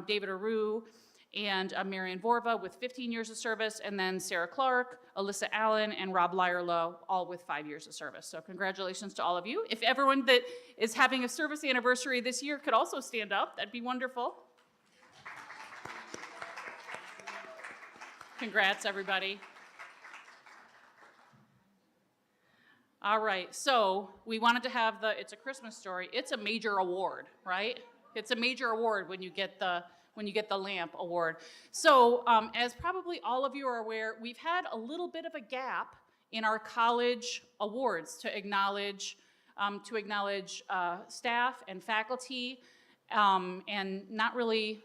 David Aru and Marion Vorva with 15 years of service, and then Sarah Clark, Alyssa Allen, and Rob Lyerlow, all with 5 years of service. So congratulations to all of you. If everyone that is having a service anniversary this year could also stand up, that'd be wonderful. Congrats, everybody. All right, so we wanted to have it's a Christmas story. It's a major award, right? It's a major award when you get the LAMP award. So as probably all of you are aware, we've had a little bit of a gap in our college awards to acknowledge staff and faculty, and not really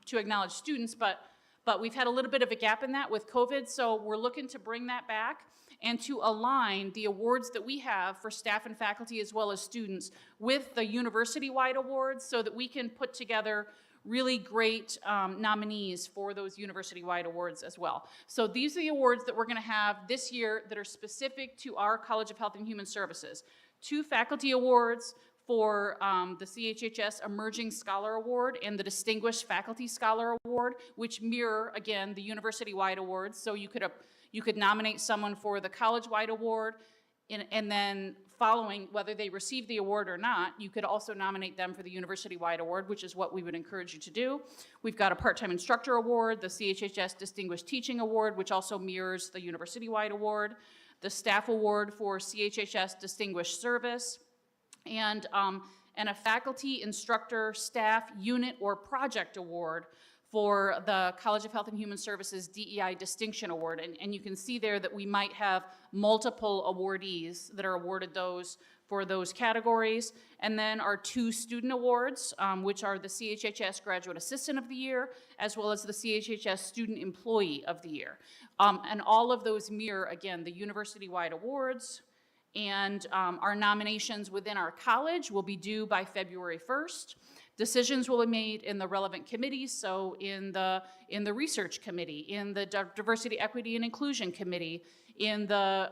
to acknowledge students, but we've had a little bit of a gap in that with COVID, so we're looking to bring that back and to align the awards that we have for staff and faculty as well as students with the university-wide awards so that we can put together really great nominees for those university-wide awards as well. So these are the awards that we're going to have this year that are specific to our College of Health and Human Services. 2 faculty awards for the CHHS Emerging Scholar Award and the Distinguished Faculty Scholar Award, which mirror, again, the university-wide awards. So you could nominate someone for the college-wide award, and then following whether they receive the award or not, you could also nominate them for the university-wide award, which is what we would encourage you to do. We've got a part-time instructor award, the CHHS Distinguished Teaching Award, which also mirrors the university-wide award, the staff award for CHHS Distinguished Service, and a faculty, instructor, staff, unit, or project award for the College of Health and Human Services DEI Distinction Award. And you can see there that we might have multiple awardees that are awarded those for those categories. And then our 2 student awards, which are the CHHS Graduate Assistant of the Year, as well as the CHHS Student Employee of the Year. And all of those mirror, again, the university-wide awards. And our nominations within our college will be due by February 1st. Decisions will be made in the relevant committees, so in the research committee, in the diversity, equity, and inclusion committee, in the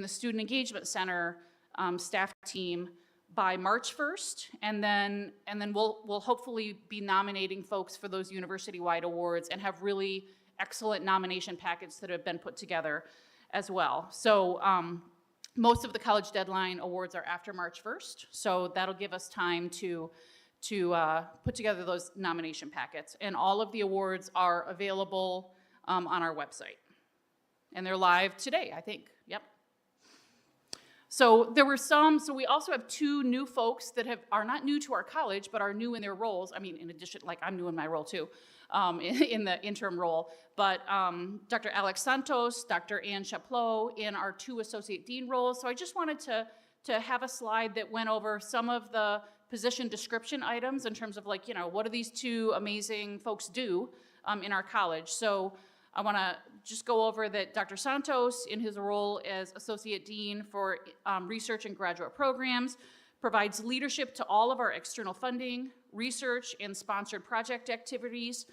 student engagement center staff team by March 1st, and then we'll hopefully be nominating folks for those university-wide awards and have really excellent nomination packets that have been put together as well. So most of the college deadline awards are after March 1st, so that'll give us time to put together those nomination packets. And all of the awards are available on our website. And they're live today, I think. Yep. So there were so we also have 2 new folks that are not new to our college, but are new in their roles. I mean, in addition, like I'm new in my role too, in the interim role. But Dr. Alex Santos, Dr. Ann Chaplot in our 2 associate dean roles. So I just wanted to have a slide that went over some of the position description items in terms of what do these 2 amazing folks do in our college. So I want to just go over that Dr. Santos, in his role as Associate Dean for Research and Graduate Programs, provides leadership to all of our external funding, research, and sponsored project activities,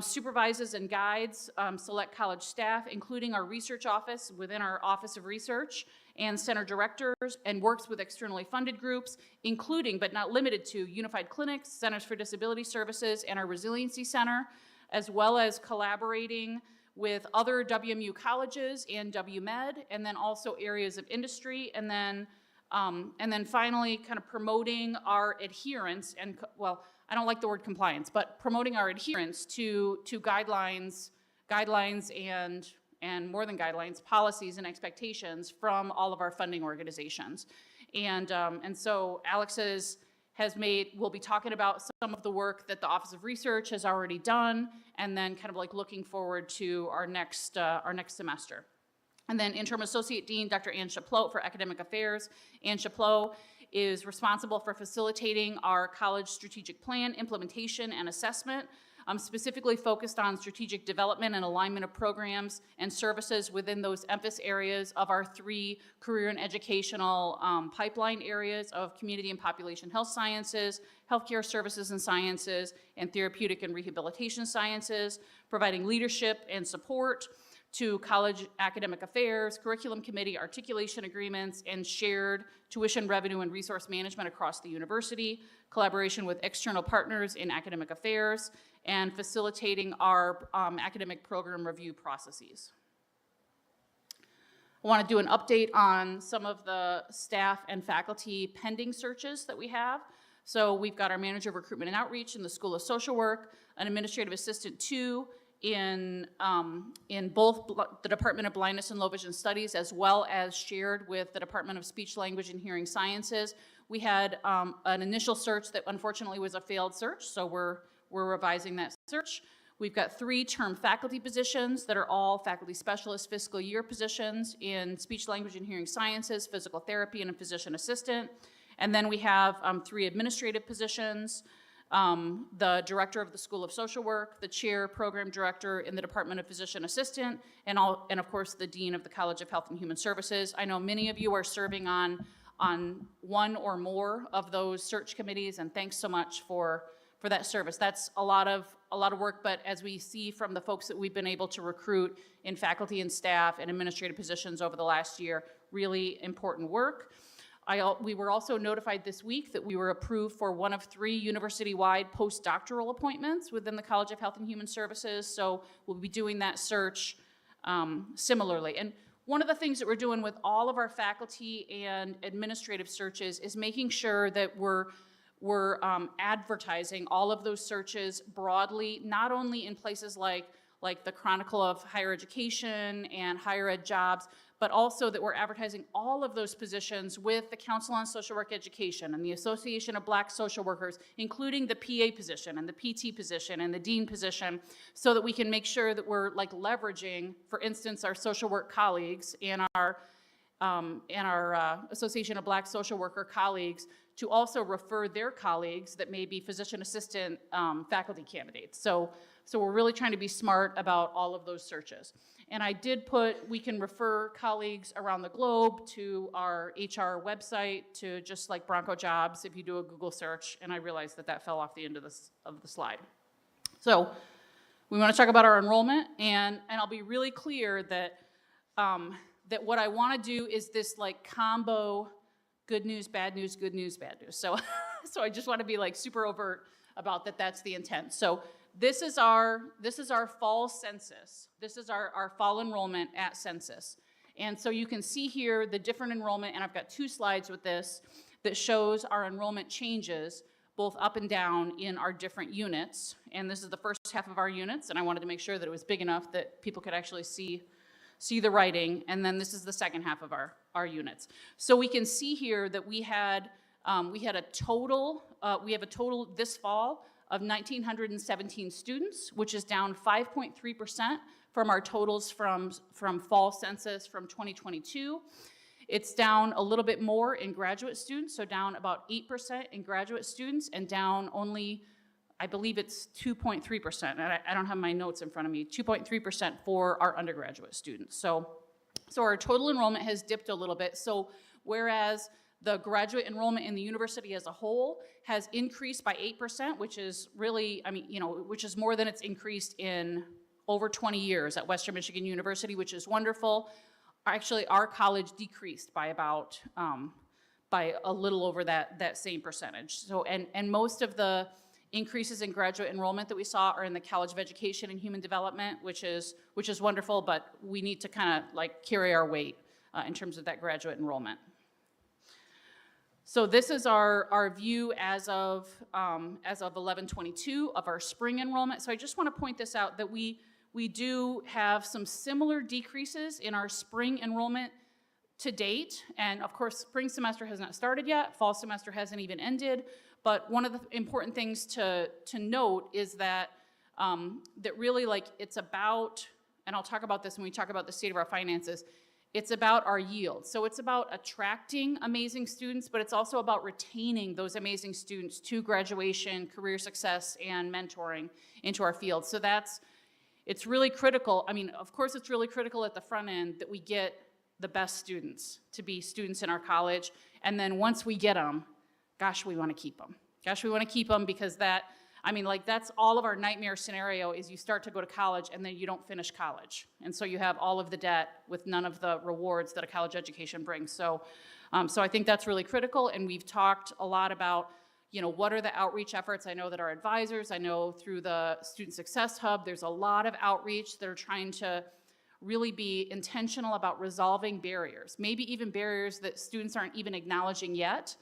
supervises and guides select college staff, including our research office within our Office of Research, and center directors, and works with externally funded groups, including but not limited to Unified Clinics, Centers for Disability Services, and our Resiliency Center, as well as collaborating with other WMU colleges and WMed, and then also areas of industry, and then finally kind of promoting our adherence and, well, I don't like the word compliance, but promoting our adherence to guidelines and more than guidelines, policies and expectations from all of our funding organizations. And so Alex will be talking about some of the work that the Office of Research has already done, and then kind of looking forward to our next semester. And then Interim Associate Dean, Dr. Ann Chaplot for Academic Affairs. Ann Chaplot is responsible for facilitating our college strategic plan implementation and assessment, specifically focused on strategic development and alignment of programs and services within those emphasis areas of our 3 career and educational pipeline areas of community and population health sciences, healthcare services and sciences, and therapeutic and rehabilitation sciences, providing leadership and support to college academic affairs, curriculum committee, articulation agreements, and shared tuition revenue and resource management across the university, collaboration with external partners in academic affairs, and facilitating our academic program review processes. I want to do an update on some of the staff and faculty pending searches that we have. So we've got our manager of recruitment and outreach in the School of Social Work, an administrative assistant 2 in both the Department of Blindness and Low Vision Studies, as well as shared with the Department of Speech, Language, and Hearing Sciences. We had an initial search that unfortunately was a failed search, so we're revising that search. We've got 3 term faculty positions that are all faculty specialist fiscal year positions in speech, language, and hearing sciences, physical therapy, and a physician assistant. And then we have 3 administrative positions, the director of the School of Social Work, the chair program director in the Department of Physician Assistant, and of course the dean of the College of Health and Human Services. I know many of you are serving on one or more of those search committees, and thanks so much for that service. That's a lot of work, but as we see from the folks that we've been able to recruit in faculty and staff and administrative positions over the last year, really important work. We were also notified this week that we were approved for one of 3 university-wide postdoctoral appointments within the College of Health and Human Services, so we'll be doing that search similarly. And one of the things that we're doing with all of our faculty and administrative searches is making sure that we're advertising all of those searches broadly, not only in places like the Chronicle of Higher Education and Higher Ed Jobs, but also that we're advertising all of those positions with the Council on Social Work Education and the Association of Black Social Workers, including the PA position and the PT position and the dean position, so that we can make sure that we're leveraging, for instance, our social work colleagues and our Association of Black Social Worker colleagues to also refer their colleagues that may be physician assistant faculty candidates. So we're really trying to be smart about all of those searches. And I did we can refer colleagues around the globe to our HR website, to just like Bronco Jobs if you do a Google search, and I realized that fell off the end of the slide. So we want to talk about our enrollment, and I'll be really clear that that what I want to do is this combo good news, bad news, good news, bad news. So I just want to be super overt about that's the intent. So this is our fall census. This is our fall enrollment at census. And so you can see here the different enrollment, and I've got 2 slides with this that shows our enrollment changes both up and down in our different units. And this is the first half of our units, and I wanted to make sure that it was big enough that people could actually see the writing, and then this is the second half of our units. So we can see here that we have a total this fall of 1,917 students, which is down 5.3% from our totals from fall census from 2022. It's down a little bit more in graduate students, so down about 8% in graduate students, and down only, I believe it's 2.3%, and I don't have my notes in front of me, 2.3% for our undergraduate students. So our total enrollment has dipped a little bit. So whereas the graduate enrollment in the university as a whole has increased by 8%, which is really, which is more than it's increased in over 20 years at Western Michigan University, which is wonderful. Actually, our college decreased by about, by a little over that same percentage. So, and most of the increases in graduate enrollment that we saw are in the College of Education and Human Development, which is wonderful, but we need to kind of carry our weight in terms of that graduate enrollment. So this is our view as of 11/22 of our spring enrollment. So I just want to point this out that we do have some similar decreases in our spring enrollment to date, and of course spring semester has not started yet, fall semester hasn't even ended, but one of the important things to note is that that really it's about, and I'll talk about this when we talk about the state of our finances, it's about our yield. So it's about attracting amazing students, but it's also about retaining those amazing students to graduation, career success, and mentoring into our field. So it's really critical. Of course it's really critical at the front end that we get the best students to be students in our college, and then once we get them, gosh, we want to keep them. Gosh, we want to keep them because that, I mean, like, that's all of our nightmare scenario is you start to go to college and then you don't finish college. And so you have all of the debt with none of the rewards that a college education brings. So I think that's really critical, and we've talked a lot about, you know, what are the outreach efforts? I know that our advisors, I know through the Student Success Hub, there's a lot of outreach that are trying to really be intentional about resolving barriers, maybe even barriers that students aren't even acknowledging yet.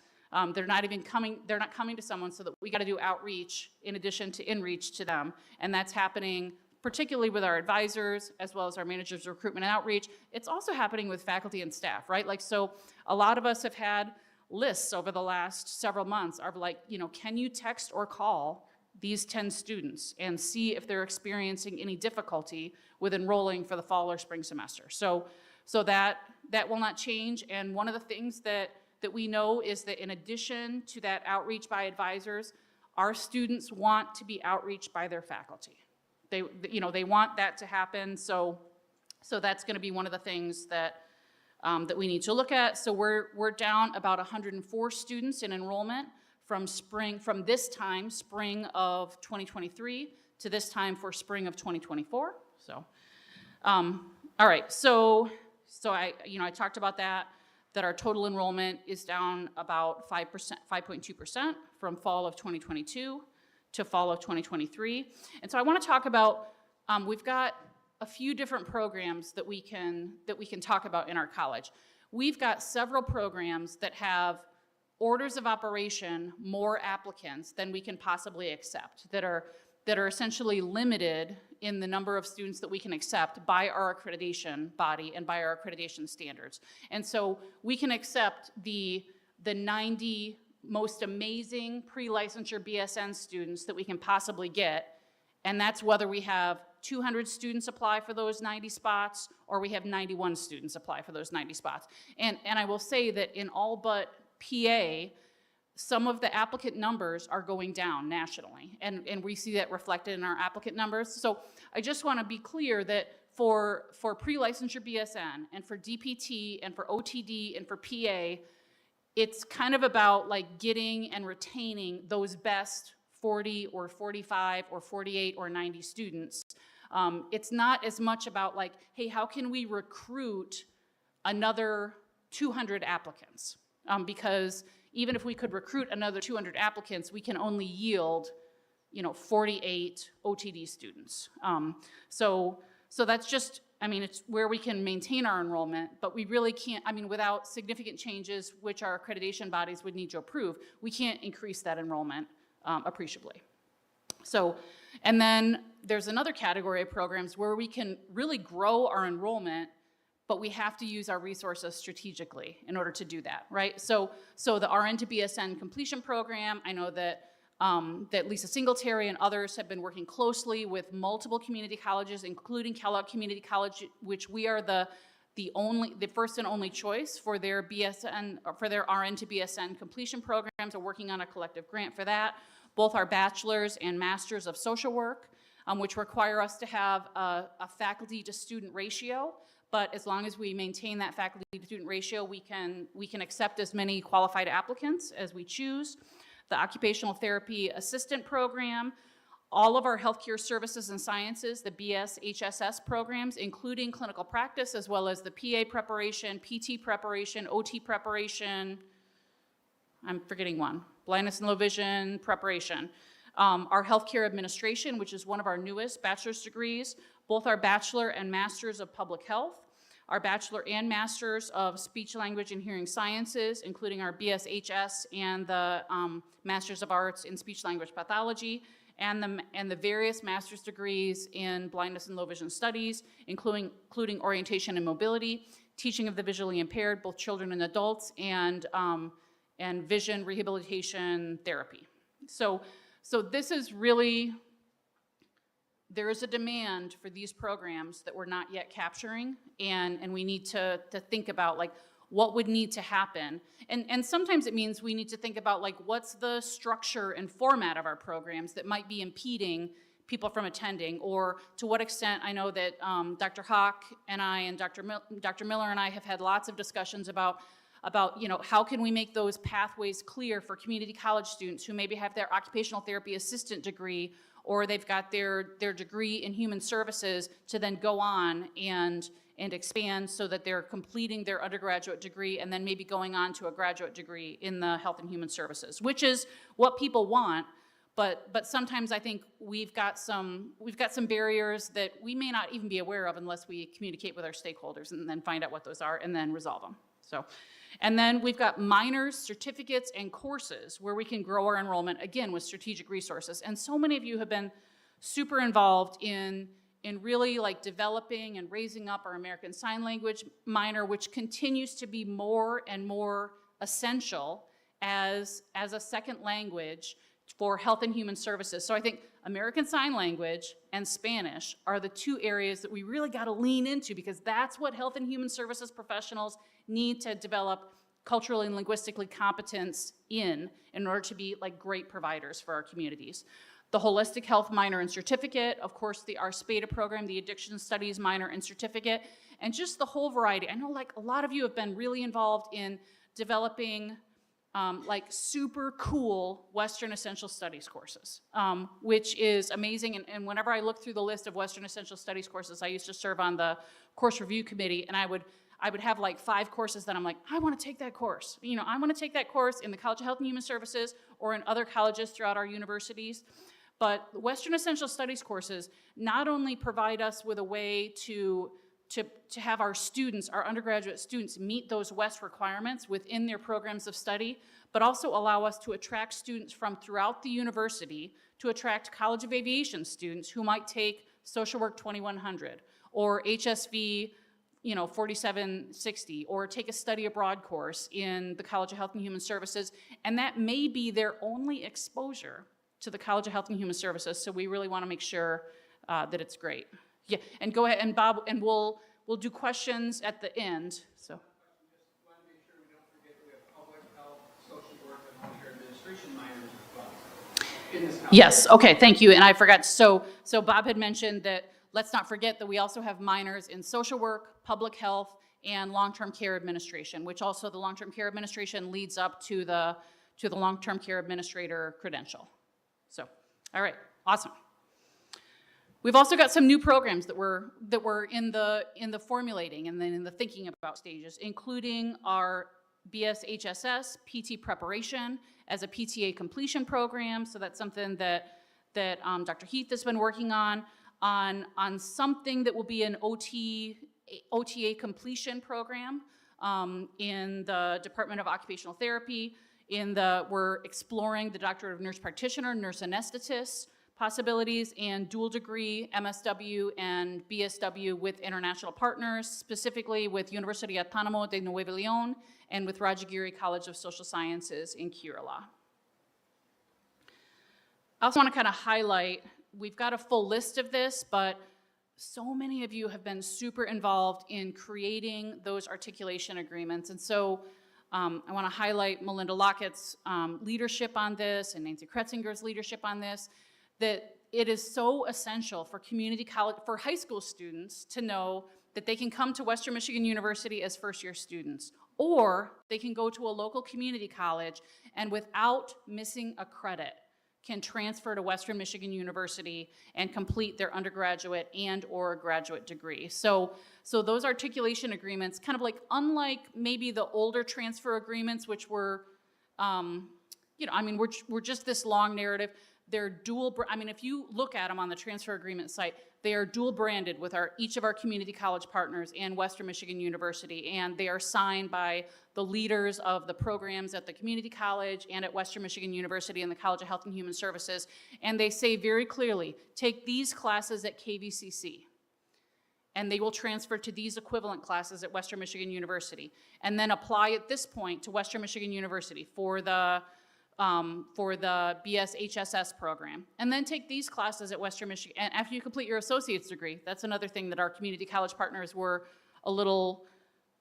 They're not coming to someone, so that we got to do outreach in addition to inreach to them. And that's happening particularly with our advisors, as well as our managers of recruitment and outreach. It's also happening with faculty and staff, right? Like, so a lot of us have had lists over the last several months of, like, you know, can you text or call these 10 students and see if they're experiencing any difficulty with enrolling for the fall or spring semester. So that will not change. And one of the things that we know is that in addition to that outreach by advisors, our students want to be outreached by their faculty. They want that to happen. So that's going to be one of the things that we need to look at. So we're down about 104 students in enrollment from this time, spring of 2023, to this time for spring of 2024. So, all right. So I talked about that our total enrollment is down about 5.2% from fall of 2022 to fall of 2023. And so I want to talk about, we've got a few different programs that we can talk about in our college. We've got several programs that have orders of operation more applicants than we can possibly accept, that are essentially limited in the number of students that we can accept by our accreditation body and by our accreditation standards. And so we can accept the 90 most amazing pre-licensure BSN students that we can possibly get, and that's whether we have 200 students apply for those 90 spots or we have 91 students apply for those 90 spots. And I will say that in all but PA, some of the applicant numbers are going down nationally, and we see that reflected in our applicant numbers. So I just want to be clear that for pre-licensure BSN and for DPT and for OTD and for PA, it's kind of about like getting and retaining those best 40 or 45 or 48 or 90 students. It's not as much about like, hey, how can we recruit another 200 applicants? Because even if we could recruit another 200 applicants, we can only yield, 48 OTD students. So that's just, it's where we can maintain our enrollment, but we really can't, without significant changes, which our accreditation bodies would need to approve, we can't increase that enrollment appreciably. So, and then there's another category of programs where we can really grow our enrollment, but we have to use our resources strategically in order to do that, right? So the RN to BSN completion program, I know that that Lisa Singletary and others have been working closely with multiple community colleges, including Kellogg Community College, which we are the first and only choice for their BSN, for their RN to BSN completion programs. Are working on a collective grant for that. Both our bachelor's and master's of social work, which require us to have a faculty to student ratio. But as long as we maintain that faculty to student ratio, we can accept as many qualified applicants as we choose. The occupational therapy assistant program, all of our healthcare services and sciences, the CHHS programs, including clinical practice, as well as the PA preparation, PT preparation, OT preparation, I'm forgetting one, blindness and low vision preparation. Our healthcare administration, which is one of our newest bachelor's degrees, both our bachelor and master's of public health, our bachelor and master's of speech, language, and hearing sciences, including our BSHS and the master's of arts in speech, language pathology, and the various master's degrees in blindness and low vision studies, including orientation and mobility, teaching of the visually impaired, both children and adults, and vision rehabilitation therapy. So this is really, there is a demand for these programs that we're not yet capturing, and we need to think about like what would need to happen. And sometimes it means we need to think about like what's the structure and format of our programs that might be impeding people from attending, or to what extent. I know that Dr. Hawk and I and Dr. Miller and I have had lots of discussions about about, you know, how can we make those pathways clear for community college students who maybe have their occupational therapy assistant degree, or they've got their degree in human services to then go on and expand so that they're completing their undergraduate degree and then maybe going on to a graduate degree in the health and human services, which is what people want. But sometimes I think we've got some barriers that we may not even be aware of unless we communicate with our stakeholders and then find out what those are and then resolve them. So, and then we've got minors, certificates, and courses where we can grow our enrollment, again, with strategic resources. And so many of you have been super involved in really like developing and raising up our American Sign Language minor, which continues to be more and more essential as a second language for health and human services. So I think American Sign Language and Spanish are the two areas that we really got to lean into, because that's what health and human services professionals need to develop culturally and linguistically competence in order to be like great providers for our communities. The Holistic Health Minor and Certificate, of course, the ARSPEDA program, the Addiction Studies Minor and Certificate, and just the whole variety. I know like a lot of you have been really involved in developing like super cool Western Essential Studies courses, which is amazing. And whenever I look through the list of Western Essential Studies courses, I used to serve on the course review committee, and I would have like 5 courses that I'm like, I want to take that course. You know, I want to take that course in the College of Health and Human Services or in other colleges throughout our universities. But Western Essential Studies courses not only provide us with a way to have our students, our undergraduate students, meet those WEST requirements within their programs of study, but also allow us to attract students from throughout the university, to attract College of Aviation students who might take Social Work 2100 or HSV 4760, or take a study abroad course in the College of Health and Human Services, and that may be their only exposure to the College of Health and Human Services. So we really want to make sure that it's great. Yeah, and go ahead, and Bob, and we'll do questions at the end. So. Just want to make sure we don't forget that we have public health, social work, and healthcare administration minors as well in this college. Yes. Okay. Thank you. And I forgot. So Bob had mentioned that. Let's not forget that we also have minors in social work, public health, and long-term care administration, which also the long-term care administration leads up to the long-term care administrator credential. So, all right, awesome. We've also got some new programs that we're in the formulating and then in the thinking about stages, including our CHHS PT preparation as a PTA completion program. So that's something that Dr. Heath has been working on something that will be an OTA completion program in the Department of Occupational Therapy. We're exploring the Doctorate of Nurse Practitioner, Nurse Anesthetist possibilities, and dual degree MSW and BSW with international partners, specifically with University Autónoma de Nuevo León and with Rajagiri College of Social Sciences in Kerala. I also want to kind of highlight, we've got a full list of this, but so many of you have been super involved in creating those articulation agreements. And so I want to highlight Melinda Lockett's leadership on this and Nancy Kretzinger's leadership on this, that it is so essential for community college, for high school students to know that they can come to Western Michigan University as first-year students, or they can go to a local community college and without missing a credit can transfer to Western Michigan University and complete their undergraduate and or graduate degree. So those articulation agreements, kind of like unlike maybe the older transfer agreements, which were, we're just this long narrative. They're dual, if you look at them on the transfer agreement site, they are dual branded with each of our community college partners and Western Michigan University, and they are signed by the leaders of the programs at the community college and at Western Michigan University and the College of Health and Human Services, and they say very clearly, take these classes at KVCC, and they will transfer to these equivalent classes at Western Michigan University, and then apply at this point to Western Michigan University for the BSHSS program, and then take these classes at Western Michigan. And after you complete your associate's degree, that's another thing that our community college partners were a little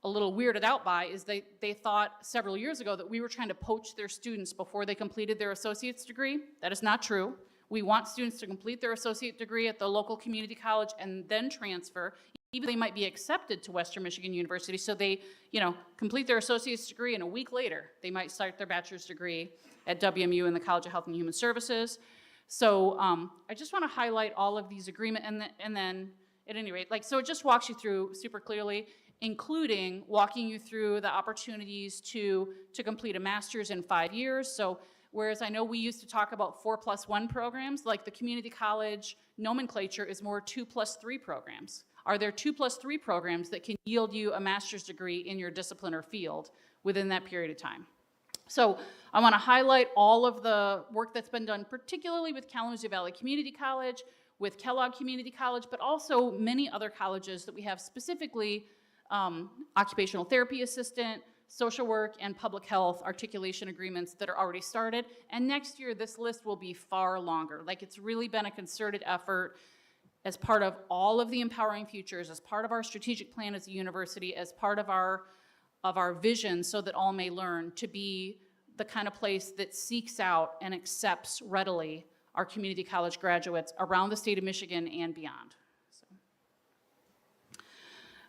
weirded out by, is they thought several years ago that we were trying to poach their students before they completed their associate's degree. That is not true. We want students to complete their associate degree at the local community college and then transfer, even they might be accepted to Western Michigan University, so they, complete their associate's degree, and a week later, they might start their bachelor's degree at WMU in the College of Health and Human Services. So I just want to highlight all of these agreements, and then at any rate, so it just walks you through super clearly, including walking you through the opportunities to complete a master's in 5 years. So whereas I know we used to talk about 4+1 programs, like the community college nomenclature is more 2+3 programs. Are there 2+3 programs that can yield you a master's degree in your discipline or field within that period of time? So I want to highlight all of the work that's been done, particularly with Kalamazoo Valley Community College, with Kellogg Community College, but also many other colleges that we have, specifically occupational therapy assistant, social work, and public health articulation agreements that are already started. And next year, this list will be far longer. It's really been a concerted effort as part of all of the Empowering Futures, as part of our strategic plan as a university, as part of our vision so that all may learn, to be the kind of place that seeks out and accepts readily our community college graduates around the state of Michigan and beyond.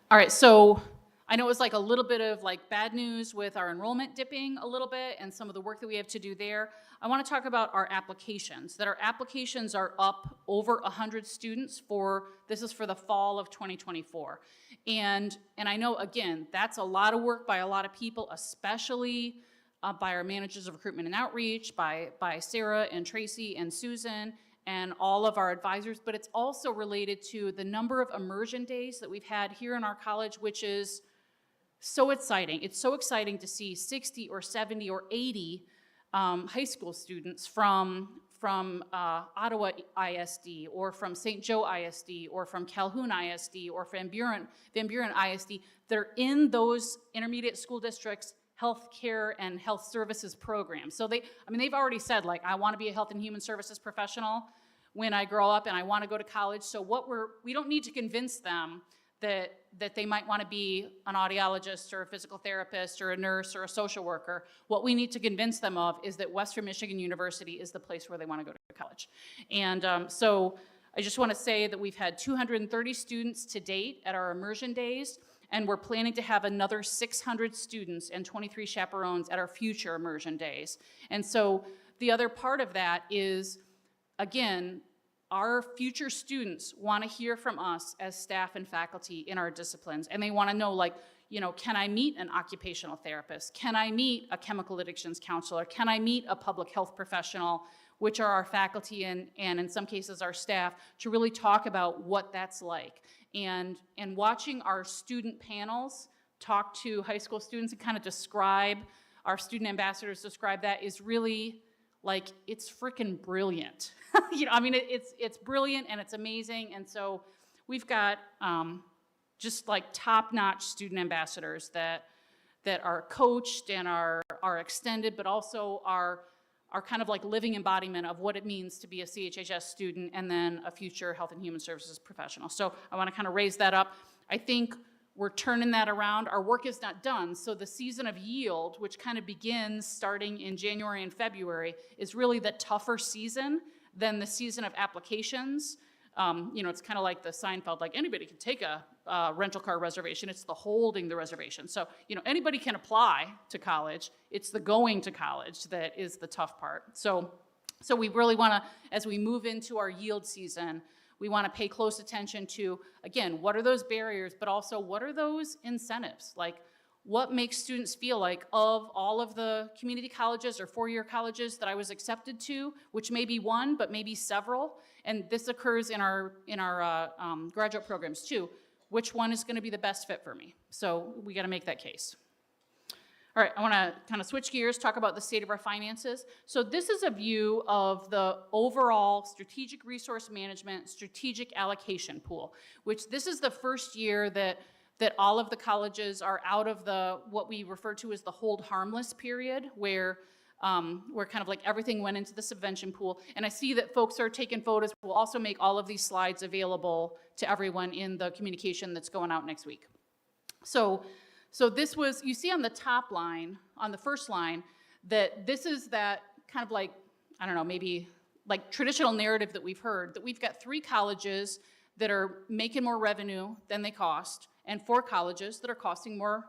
All right, so I know it was a little bit of bad news with our enrollment dipping a little bit and some of the work that we have to do there. I want to talk about our applications, that our applications are up over 100 students this is for the fall of 2024. And I know, again, that's a lot of work by a lot of people, especially by our managers of recruitment and outreach, by Sarah and Tracy and Susan, and all of our advisors, but it's also related to the number of immersion days that we've had here in our college, which is so exciting. It's so exciting to see 60 or 70 or 80 high school students from Ottawa ISD, or from St. Joe ISD, or from Calhoun ISD, or from Van Buren ISD that are in those intermediate school districts' health care and health services programs. So they've already said, I want to be a health and human services professional when I grow up, and I want to go to college. So we don't need to convince them that they might want to be an audiologist or a physical therapist or a nurse or a social worker. What we need to convince them of is that Western Michigan University is the place where they want to go to college. And so I just want to say that we've had 230 students to date at our immersion days, and we're planning to have another 600 students and 23 chaperones at our future immersion days. And so the other part of that is, again, our future students want to hear from us as staff and faculty in our disciplines, and they want to know, can I meet an occupational therapist? Can I meet a chemical addictions counselor? Can I meet a public health professional, which are our faculty and in some cases our staff, to really talk about what that's like. And watching our student panels talk to high school students and kind of describe, our student ambassadors describe that, is really it's freaking brilliant. It's brilliant and it's amazing. And so we've got just top-notch student ambassadors that are coached and are extended, but also are kind of living embodiment of what it means to be a CHHS student and then a future health and human services professional. So I want to kind of raise that up. I think we're turning that around. Our work is not done, so the season of yield, which kind of begins starting in January and February, is really the tougher season than the season of applications. It's kind of like the Seinfeld, anybody can take a rental car reservation. It's the holding the reservation. So, anybody can apply to college. It's the going to college that is the tough part. So we really want to, as we move into our yield season, we want to pay close attention to, again, what are those barriers, but also what are those incentives? What makes students feel of all of the community colleges or four-year colleges that I was accepted to, which may be one, but maybe several, and this occurs in our graduate programs too, which one is going to be the best fit for me? So we got to make that case. All right, I want to kind of switch gears, talk about the state of our finances. So this is a view of the overall strategic resource management, strategic allocation pool, which this is the first year that all of the colleges are out of what we refer to as the hold harmless period, where kind of everything went into the subvention pool. And I see that folks are taking photos. We'll also make all of these slides available to everyone in the communication that's going out next week. So this was, you see on the top line, on the first line, that this is that kind of maybe traditional narrative that we've heard, that we've got 3 colleges that are making more revenue than they cost, and 4 colleges that are costing more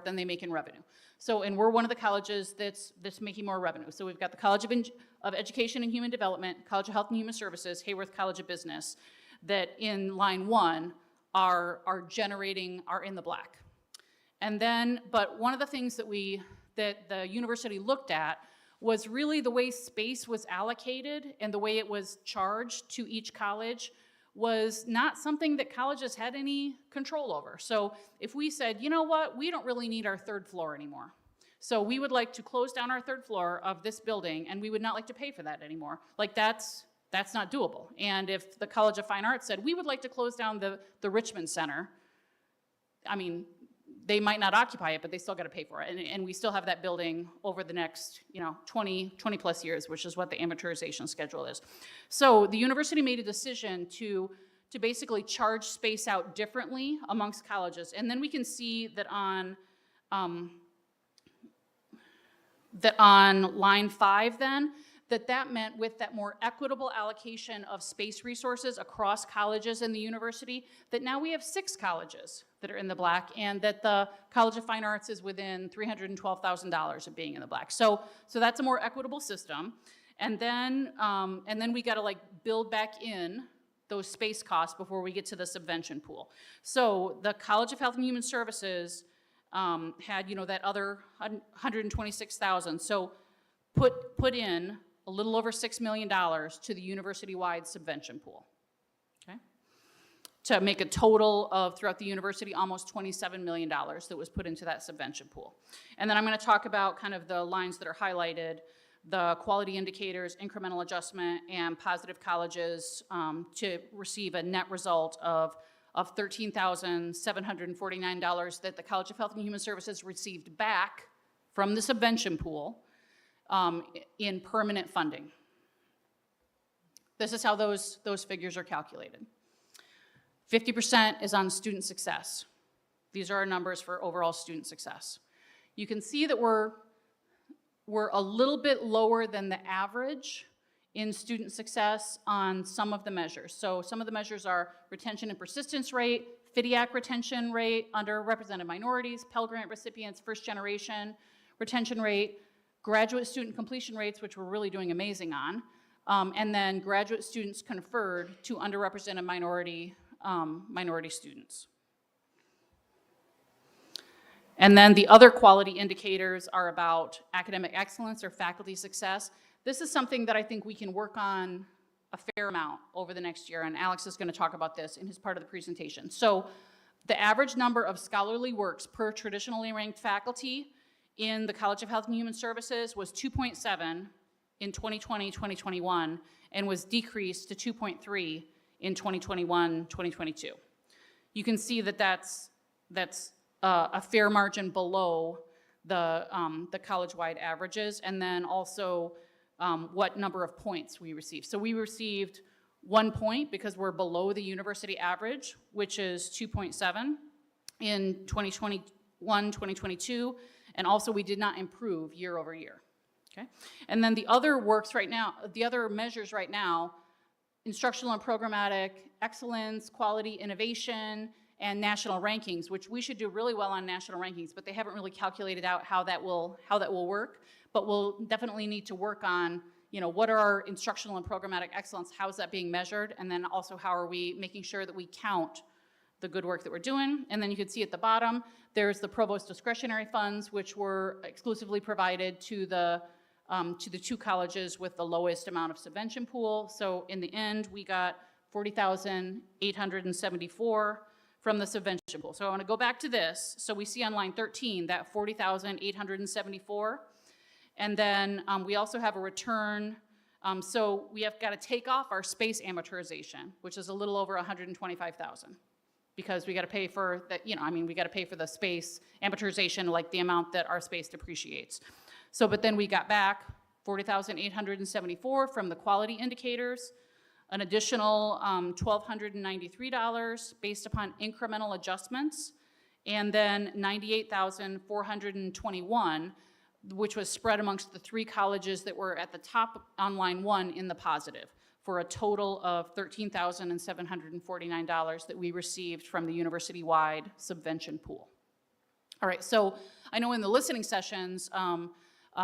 than they make in revenue. So, and we're one of the colleges that's making more revenue. So we've got the College of Education and Human Development, College of Health and Human Services, Hayworth College of Business, that in line 1 are in the black. And then, but one of the things that the university looked at was really the way space was allocated and the way it was charged to each college was not something that colleges had any control over. So if we said, you know what, we don't really need our 3rd floor anymore. So we would like to close down our 3rd floor of this building and we would not like to pay for that anymore. Like that's not doable. And if the College of Fine Arts said, we would like to close down the Richmond Center, I mean, they might not occupy it, but they still got to pay for it. And we still have that building over the next, 20 plus years, which is what the amortization schedule is. So the university made a decision to basically charge space out differently amongst colleges. And then we can see that on line 5 then, that meant with that more equitable allocation of space resources across colleges in the university, that now we have 6 colleges that are in the black, and that the College of Fine Arts is within $312,000 of being in the black. So that's a more equitable system. And then we got to build back in those space costs before we get to the subvention pool. So the College of Health and Human Services had that other $126,000. So put in a little over $6 million to the university-wide subvention pool, okay? To make a total of, throughout the university, almost $27 million that was put into that subvention pool. And then I'm gonna talk about kind of the lines that are highlighted, the quality indicators, incremental adjustment, and positive colleges to receive a net result of $13,749 that the College of Health and Human Services received back from the subvention pool in permanent funding. This is how those figures are calculated. 50% is on student success. These are our numbers for overall student success. You can see that we're a little bit lower than the average in student success on some of the measures. So some of the measures are retention and persistence rate, FIDIAC retention rate, underrepresented minorities, Pell Grant recipients, first generation retention rate, graduate student completion rates, which we're really doing amazing on, and then graduate students conferred to underrepresented minority students. And then the other quality indicators are about academic excellence or faculty success. This is something that I think we can work on a fair amount over the next year, and Alex is going to talk about this in his part of the presentation. So the average number of scholarly works per traditionally ranked faculty in the College of Health and Human Services was 2.7 in 2020-2021 and was decreased to 2.3 in 2021-2022. You can see that that's a fair margin below the college-wide averages, and then also what number of points we received. So we received 1 point because we're below the university average, which is 2.7 in 2021-2022, and also we did not improve year over year, okay? And then the other measures right now, instructional and programmatic excellence, quality, innovation, and national rankings, which we should do really well on national rankings, but they haven't really calculated out how that will work. But we'll definitely need to work on, what are our instructional and programmatic excellence, how is that being measured, and then also how are we making sure that we count the good work that we're doing. And then you can see at the bottom, there's the provost discretionary funds, which were exclusively provided to the 2 colleges with the lowest amount of subvention pool. So in the end, we got $40,874 from the subvention pool. So I want to go back to this. So we see on line 13 that $40,874. And then we also have a return. So we have got to take off our space amortization, which is a little over $125,000, because we got to pay for that. We got to pay for the space amortization, like the amount that our space depreciates. So, but then we got back $40,874 from the quality indicators, an additional $1,293 based upon incremental adjustments, and then $98,421, which was spread amongst the 3 colleges that were at the top on line 1 in the positive. for a total of $13,749 that we received from the university-wide subvention pool. All right, so I know in the listening sessions,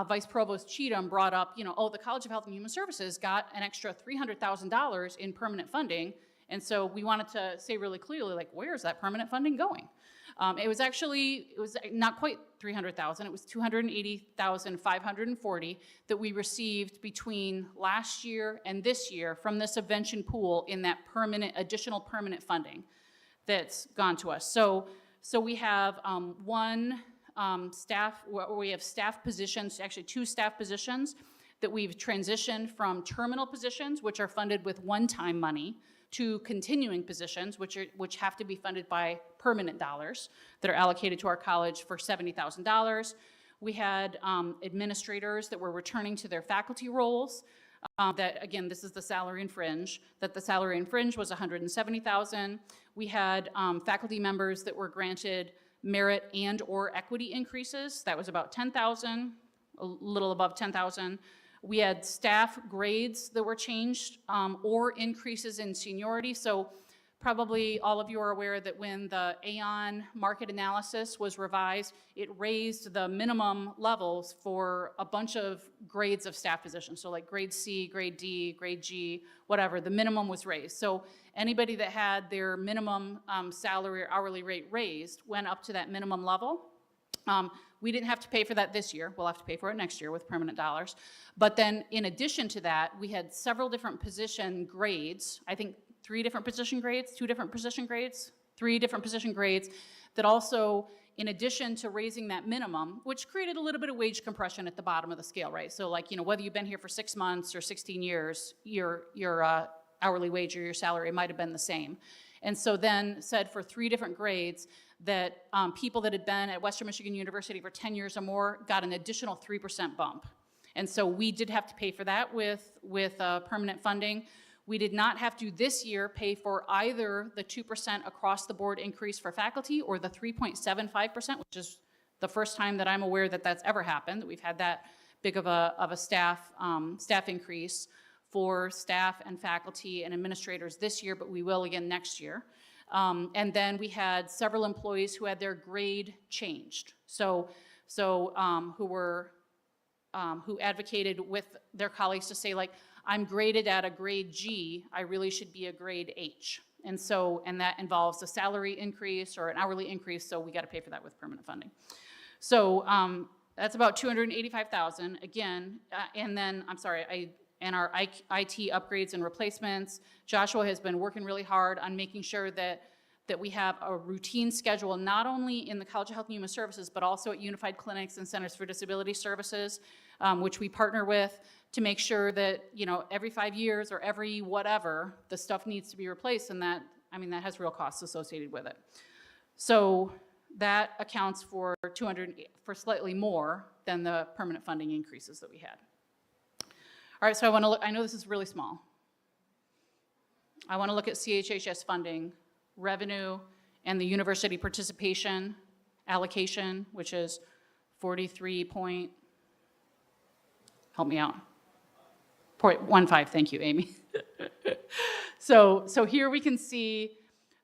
Vice Provost Cheatham brought up, oh, the College of Health and Human Services got an extra $300,000 in permanent funding, and so we wanted to say really clearly, like, where is that permanent funding going? It was not quite 300,000. It was 280,540 that we received between last year and this year from the subvention pool in that additional permanent funding that's gone to us. So we have we have staff positions, actually 2 staff positions that we've transitioned from terminal positions, which are funded with one-time money, to continuing positions, which have to be funded by permanent dollars that are allocated to our college for $70,000. We had administrators that were returning to their faculty roles. That, again, this is the salary and fringe, that the salary and fringe was $170,000. We had faculty members that were granted merit and or equity increases. That was about $10,000, a little above $10,000. We had staff grades that were changed or increases in seniority. So probably all of you are aware that when the Aon market analysis was revised, it raised the minimum levels for a bunch of grades of staff positions. So like grade C, grade D, grade G, whatever, the minimum was raised. So anybody that had their minimum salary or hourly rate raised went up to that minimum level. We didn't have to pay for that this year. We'll have to pay for it next year with permanent dollars. But then in addition to that, we had several different position grades. I think 3 different position grades, 2 different position grades, 3 different position grades that also, in addition to raising that minimum, which created a little bit of wage compression at the bottom of the scale, right? So like, whether you've been here for 6 months or 16 years, your hourly wage or your salary might have been the same. And so then said for 3 different grades that people that had been at Western Michigan University for 10 years or more got an additional 3% bump. And so we did have to pay for that with permanent funding. We did not have to this year pay for either the 2% across the board increase for faculty or the 3.75%, which is the first time that I'm aware that that's ever happened, that we've had that big of a staff increase for staff and faculty and administrators this year, but we will again next year. And then we had several employees who had their grade changed. So who advocated with their colleagues to say, like, I'm graded at a grade G, I really should be a grade H. And that involves a salary increase or an hourly increase, so we got to pay for that with permanent funding. So that's about $285,000 again. And then, I'm sorry, and our IT upgrades and replacements. Joshua has been working really hard on making sure that we have a routine schedule, not only in the College of Health and Human Services, but also at Unified Clinics and Centers for Disability Services, which we partner with to make sure that, every 5 years or every whatever, the stuff needs to be replaced, and that has real costs associated with it. So that accounts for slightly more than the permanent funding increases that we had. All right, so I know this is really small. I want to look at CHHS funding, revenue, and the university participation allocation, which is 43 point, help me out, 0.15, thank you, Amy. So here we can see,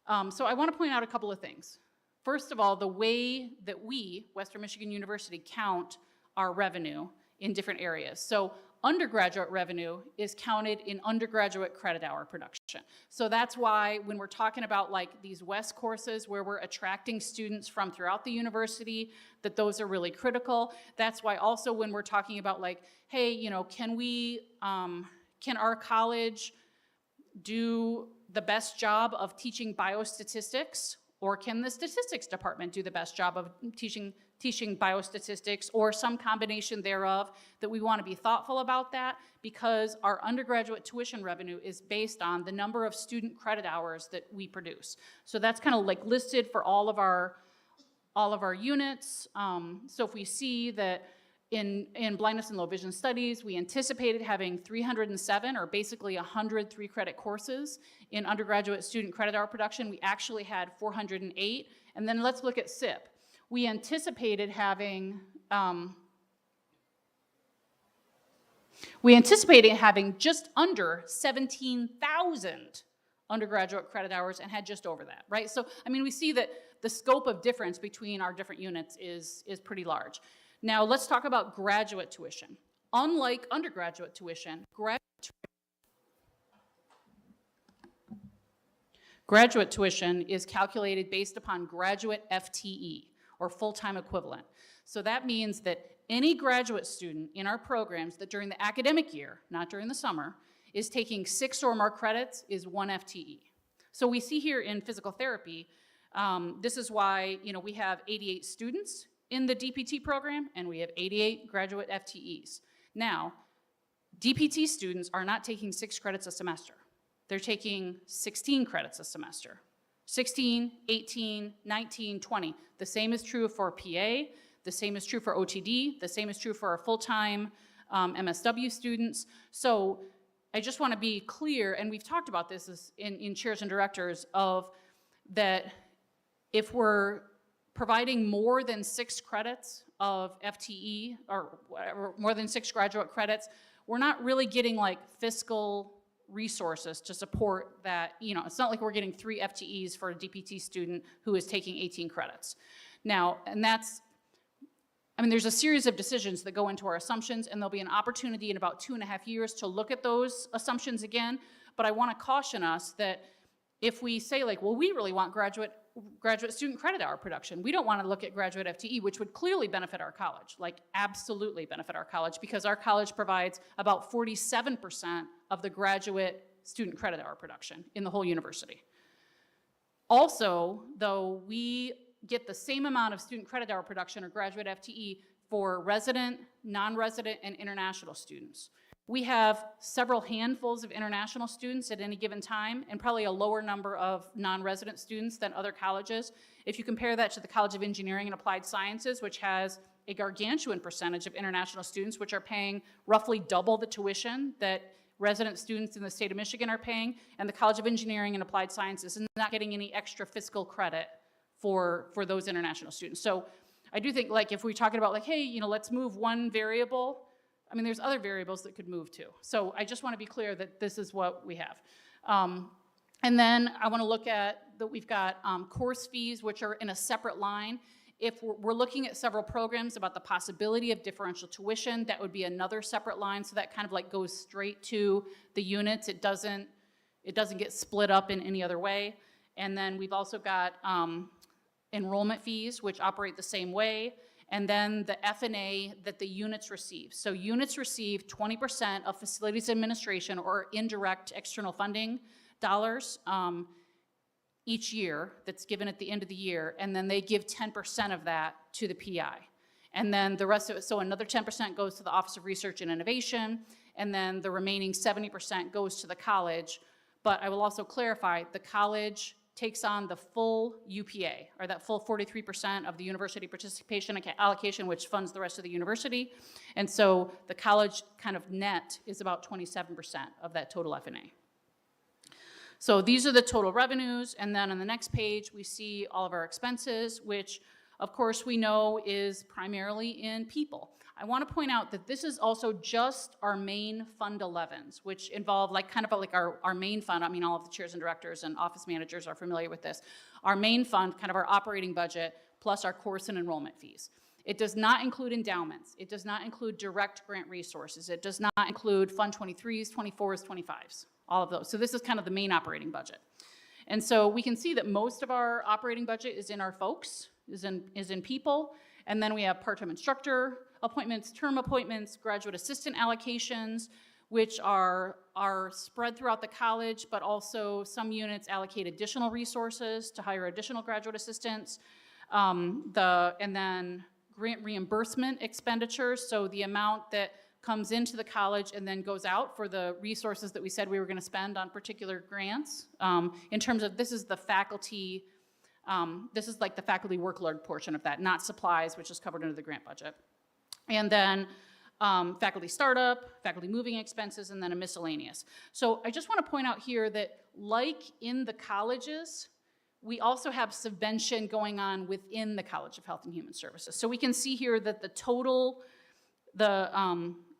so I want to point out a couple of things. First of all, the way that we, Western Michigan University, count our revenue in different areas. So undergraduate revenue is counted in undergraduate credit hour production. So that's why when we're talking about like these WES courses where we're attracting students from throughout the university, that those are really critical. That's why also when we're talking about like, hey, can our college do the best job of teaching biostatistics, or can the statistics department do the best job of teaching biostatistics, or some combination thereof, that we want to be thoughtful about that, because our undergraduate tuition revenue is based on the number of student credit hours that we produce. So that's kind of like listed for all of our units. So if we see that in blindness and low vision studies, we anticipated having 307, or basically 100 3-credit courses in undergraduate student credit hour production. We actually had 408. And then let's look at SIP. We anticipated having, We anticipate having just under 17,000 undergraduate credit hours and had just over that, right? So, I mean, we see that the scope of difference between our different units is pretty large. Now, let's talk about graduate tuition. Unlike undergraduate tuition, graduate tuition is calculated based upon graduate FTE, or full-time equivalent. So that means that any graduate student in our programs that during the academic year, not during the summer, is taking 6 or more credits is 1 FTE. So we see here in physical therapy, this is why, you know, we have 88 students in the DPT program and we have 88 graduate FTEs. Now, DPT students are not taking 6 credits a semester. They're taking 16 credits a semester. 16, 18, 19, 20. The same is true for PA, the same is true for OTD, the same is true for our full-time MSW students. So I just want to be clear, and we've talked about this in chairs and directors, of that if we're providing more than 6 credits of FTE, or whatever, more than 6 graduate credits, we're not really getting like fiscal resources to support that. You know, it's not like we're getting 3 FTEs for a DPT student who is taking 18 credits. Now, and that's, I mean, there's a series of decisions that go into our assumptions, and there'll be an opportunity in about 2.5 years to look at those assumptions again. But I want to caution us that if we say like, well, we really want graduate student credit hour production, we don't want to look at graduate FTE, which would clearly benefit our college, like absolutely benefit our college, because our college provides about 47% of the graduate student credit hour production in the whole university. Also, though, we get the same amount of student credit hour production or graduate FTE for resident, non-resident, and international students. We have several handfuls of international students at any given time, and probably a lower number of non-resident students than other colleges. If you compare that to the College of Engineering and Applied Sciences, which has a gargantuan percentage of international students, which are paying roughly double the tuition that resident students in the state of Michigan are paying, and the College of Engineering and Applied Sciences is not getting any extra fiscal credit for those international students. So I do think, like, if we're talking about like, hey, you know, let's move one variable, I mean, there's other variables that could move too. So I just want to be clear that this is what we have. And then I want to look at that we've got course fees, which are in a separate line. If we're looking at several programs about the possibility of differential tuition, that would be another separate line. So that kind of like goes straight to the units. It doesn't get split up in any other way. And then we've also got enrollment fees, which operate the same way. And then the F&A that the units receive. So units receive 20% of facilities administration or indirect external funding dollars each year that's given at the end of the year, and then they give 10% of that to the PI. And then the rest of it, so another 10% goes to the Office of Research and Innovation, and then the remaining 70% goes to the college. But I will also clarify, the college takes on the full UPA, or that full 43% of the university participation allocation, which funds the rest of the university. And so the college kind of net is about 27% of that total F&A. So these are the total revenues, and then on the next page, we see all of our expenses, which of course we know is primarily in people. I want to point out that this is also just our main Fund 11s, which involve like kind of like our main fund. I mean, all of the chairs and directors and office managers are familiar with this. Our main fund, kind of our operating budget, plus our course and enrollment fees. It does not include endowments. It does not include direct grant resources. It does not include Fund 23s, 24s, 25s, all of those. So this is kind of the main operating budget. And so we can see that most of our operating budget is in our folks, is in people. And then we have part-time instructor appointments, term appointments, graduate assistant allocations, which are spread throughout the college, but also some units allocate additional resources to hire additional graduate assistants. And then grant reimbursement expenditures, so the amount that comes into the college and then goes out for the resources that we said we were going to spend on particular grants. In terms of, this is the faculty, this is like the faculty workload portion of that, not supplies, which is covered under the grant budget. And then faculty startup, faculty moving expenses, and then a miscellaneous. So I just want to point out here that like in the colleges, we also have subvention going on within the College of Health and Human Services. So we can see here that the total,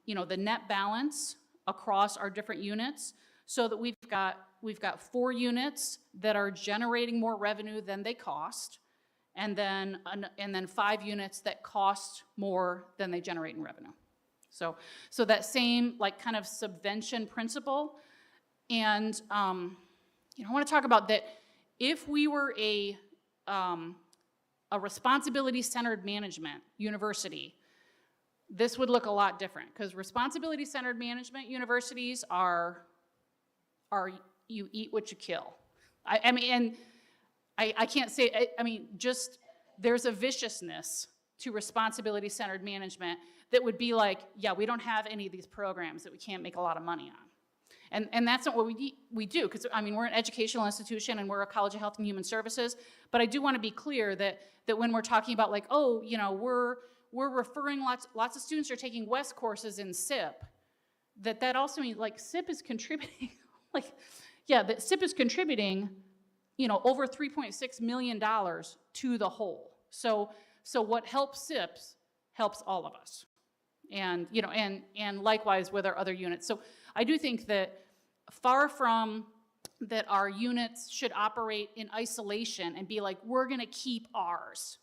the net balance across our different units so that we've got 4 units that are generating more revenue than they cost, and then 5 units that cost more than they generate in revenue. So that same like kind of subvention principle. And I want to talk about that. If we were a responsibility-centered management university, this would look a lot different, because responsibility-centered management universities are you eat what you kill. I mean, and I can't say, I mean, just there's a viciousness to responsibility-centered management that would be like, yeah, we don't have any of these programs that we can't make a lot of money on. And that's not what we do, because, I mean, we're an educational institution and we're a College of Health and Human Services, but I do want to be clear that when we're talking about like, oh, we're referring lots of students are taking West courses in SIP, that also means like SIP is contributing, like, yeah, that SIP is contributing, over $3.6 million to the whole. So what helps SIPs helps all of us. And, and likewise with our other units. So I do think that far from that our units should operate in isolation and be like, we're gonna keep ours.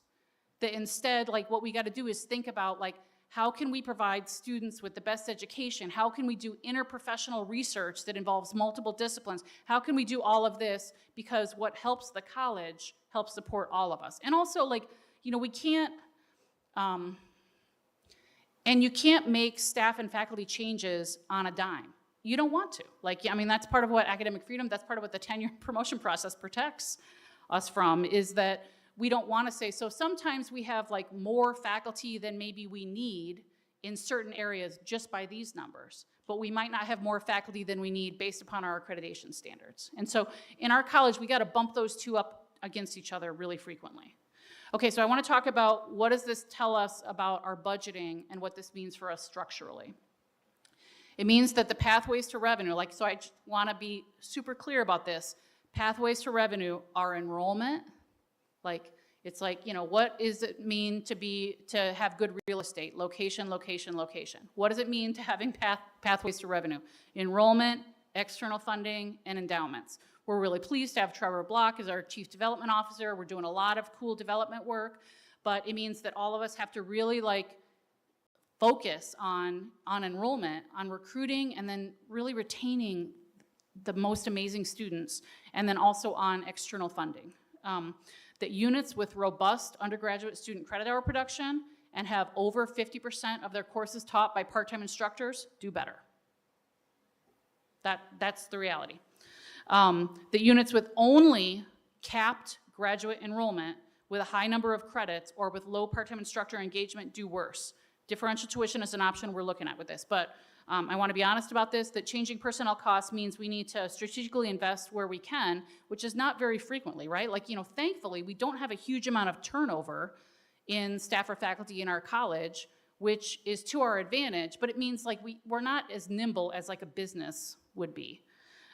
That instead, like, what we gotta do is think about, like, how can we provide students with the best education? How can we do interprofessional research that involves multiple disciplines? How can we do all of this? Because what helps the college helps support all of us. And also, like, we can't, and you can't make staff and faculty changes on a dime. You don't want to. Like, I mean, that's part of what academic freedom, that's part of what the tenure promotion process protects us from, is that we don't want to say, so sometimes we have like more faculty than maybe we need in certain areas just by these numbers, but we might not have more faculty than we need based upon our accreditation standards. And so in our college, we got to bump those two up against each other really frequently. Okay, so I want to talk about what does this tell us about our budgeting and what this means for us structurally. It means that the pathways to revenue, like, so I want to be super clear about this. Pathways to revenue are enrollment. Like, it's like, what does it mean to have good real estate? Location, location, location. What does it mean to having pathways to revenue? Enrollment, external funding, and endowments. We're really pleased to have Trevor Block as our Chief Development Officer. We're doing a lot of cool development work, but it means that all of us have to really like focus on enrollment, on recruiting, and then really retaining the most amazing students, and then also on external funding. That units with robust undergraduate student credit hour production and have over 50% of their courses taught by part-time instructors do better. That's the reality. The units with only capped graduate enrollment with a high number of credits or with low part-time instructor engagement do worse. Differential tuition is an option we're looking at with this, but I want to be honest about this, that changing personnel costs means we need to strategically invest where we can, which is not very frequently, right? Like, thankfully, we don't have a huge amount of turnover in staff or faculty in our college, which is to our advantage, but it means like we're not as nimble as like a business would be.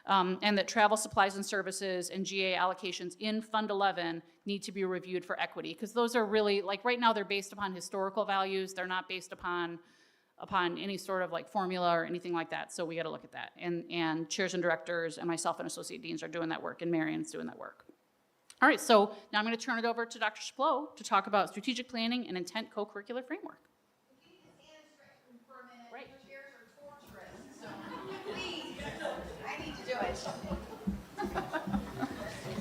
And that travel supplies and services and GA allocations in Fund 11 need to be reviewed for equity, because those are really, like right now they're based upon historical values, they're not based upon any sort of like formula or anything like that, so we gotta look at that. And chairs and directors and myself and associate deans are doing that work, and Marion's doing that work. All right, so now I'm gonna turn it over to Dr. Chaplot to talk about strategic planning and intent co-curricular framework. Right. Your chairs are torturous, so please, I need to do it.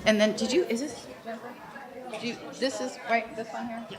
And then, is this, Jennifer? This is, right, this one here? Yeah.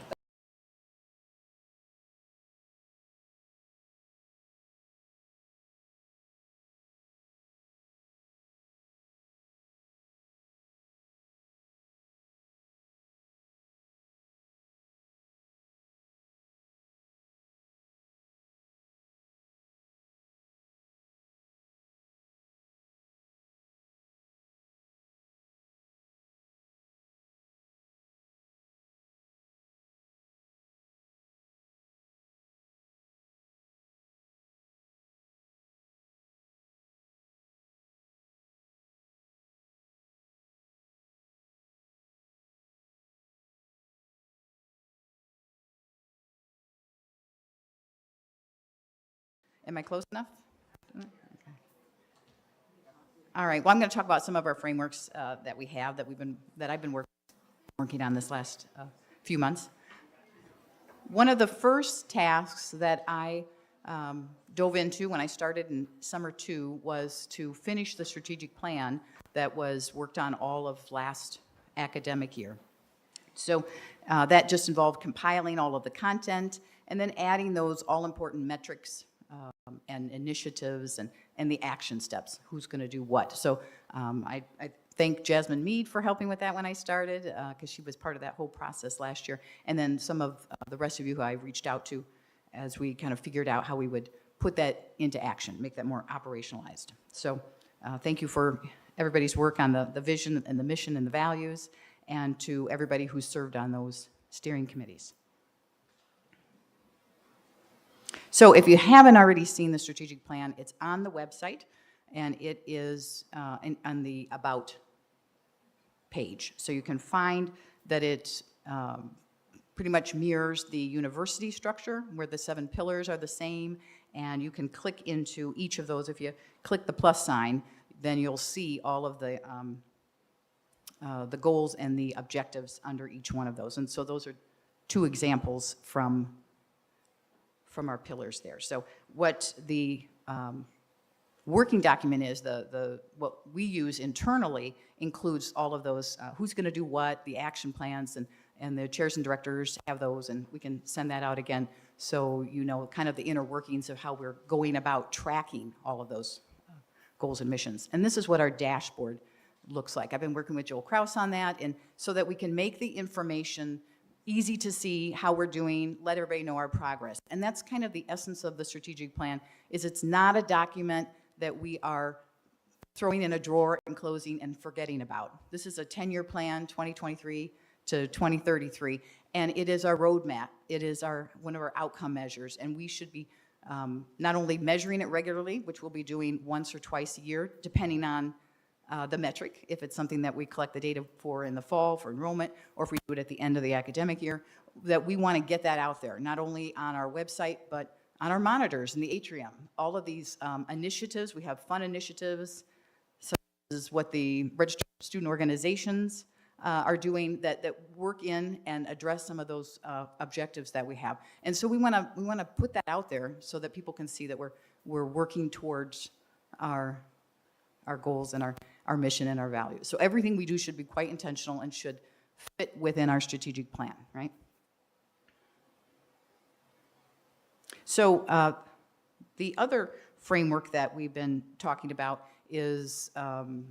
Am I close enough? Okay. All right, well, I'm going to talk about some of our frameworks that we have, that I've been working on this last few months. One of the first tasks that I dove into when I started in summer 2 was to finish the strategic plan that was worked on all of last academic year. So that just involved compiling all of the content and then adding those all-important metrics and initiatives and the action steps, who's going to do what. So I thank Jasmine Mead for helping with that when I started, because she was part of that whole process last year. And then some of the rest of you who I reached out to as we kind of figured out how we would put that into action, make that more operationalized. So thank you for everybody's work on the vision and the mission and the values, and to everybody who served on those steering committees. So if you haven't already seen the strategic plan, it's on the website, and it is on the About page. So you can find that it pretty much mirrors the university structure, where the 7 pillars are the same, and you can click into each of those. If you click the plus sign, then you'll see all of the goals and the objectives under each one of those. And so those are 2 examples from our pillars there. So what the working document is, what we use internally includes all of those, who's going to do what, the action plans, and the chairs and directors have those, and we can send that out again so you know kind of the inner workings of how we're going about tracking all of those goals and missions. And this is what our dashboard looks like. I've been working with Joel Krause on that, and so that we can make the information easy to see how we're doing, let everybody know our progress. And that's kind of the essence of the strategic plan, is it's not a document that we are throwing in a drawer and closing and forgetting about. This is a 10-year plan, 2023 to 2033, and it is our roadmap. It is one of our outcome measures, and we should be not only measuring it regularly, which we'll be doing once or twice a year, depending on the metric, if it's something that we collect the data for in the fall for enrollment, or if we do it at the end of the academic year, that we want to get that out there, not only on our website, but on our monitors in the atrium. All of these initiatives, we have fun initiatives, such as what the registered student organizations are doing that work in and address some of those objectives that we have. And so we want to put that out there so that people can see that we're working towards our goals and our mission and our values. So everything we do should be quite intentional and should fit within our strategic plan, right? So the other framework that we've been talking about is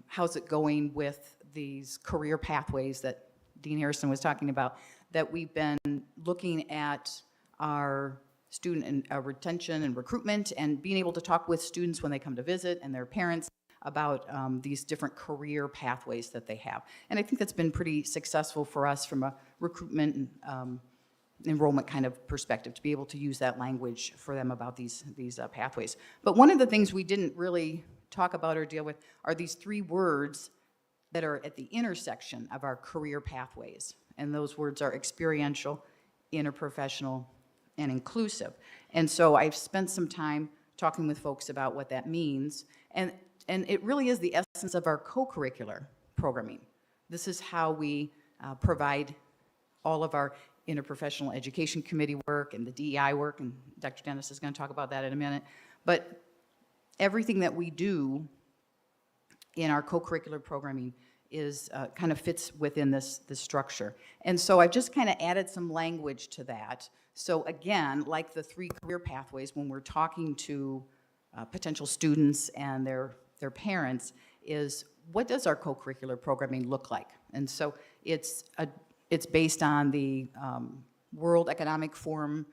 how's it going with these career pathways that Dean Harrison was talking about, that we've been looking at our student and retention and recruitment, and being able to talk with students when they come to visit and their parents about these different career pathways that they have. And I think that's been pretty successful for us from a recruitment and enrollment kind of perspective, to be able to use that language for them about these pathways. But one of the things we didn't really talk about or deal with are these 3 words that are at the intersection of our career pathways. And those words are experiential, interprofessional, and inclusive. And so I've spent some time talking with folks about what that means. And it really is the essence of our co-curricular programming. This is how we provide all of our interprofessional education committee work and the DEI work, and Dr. Dennis is going to talk about that in a minute. But everything that we do in our co-curricular programming is kind of fits within this structure. And so I've just kind of added some language to that. So again, like the 3 career pathways, when we're talking to potential students and their parents, is what does our co-curricular programming look like? And so it's based on the World Economic Forum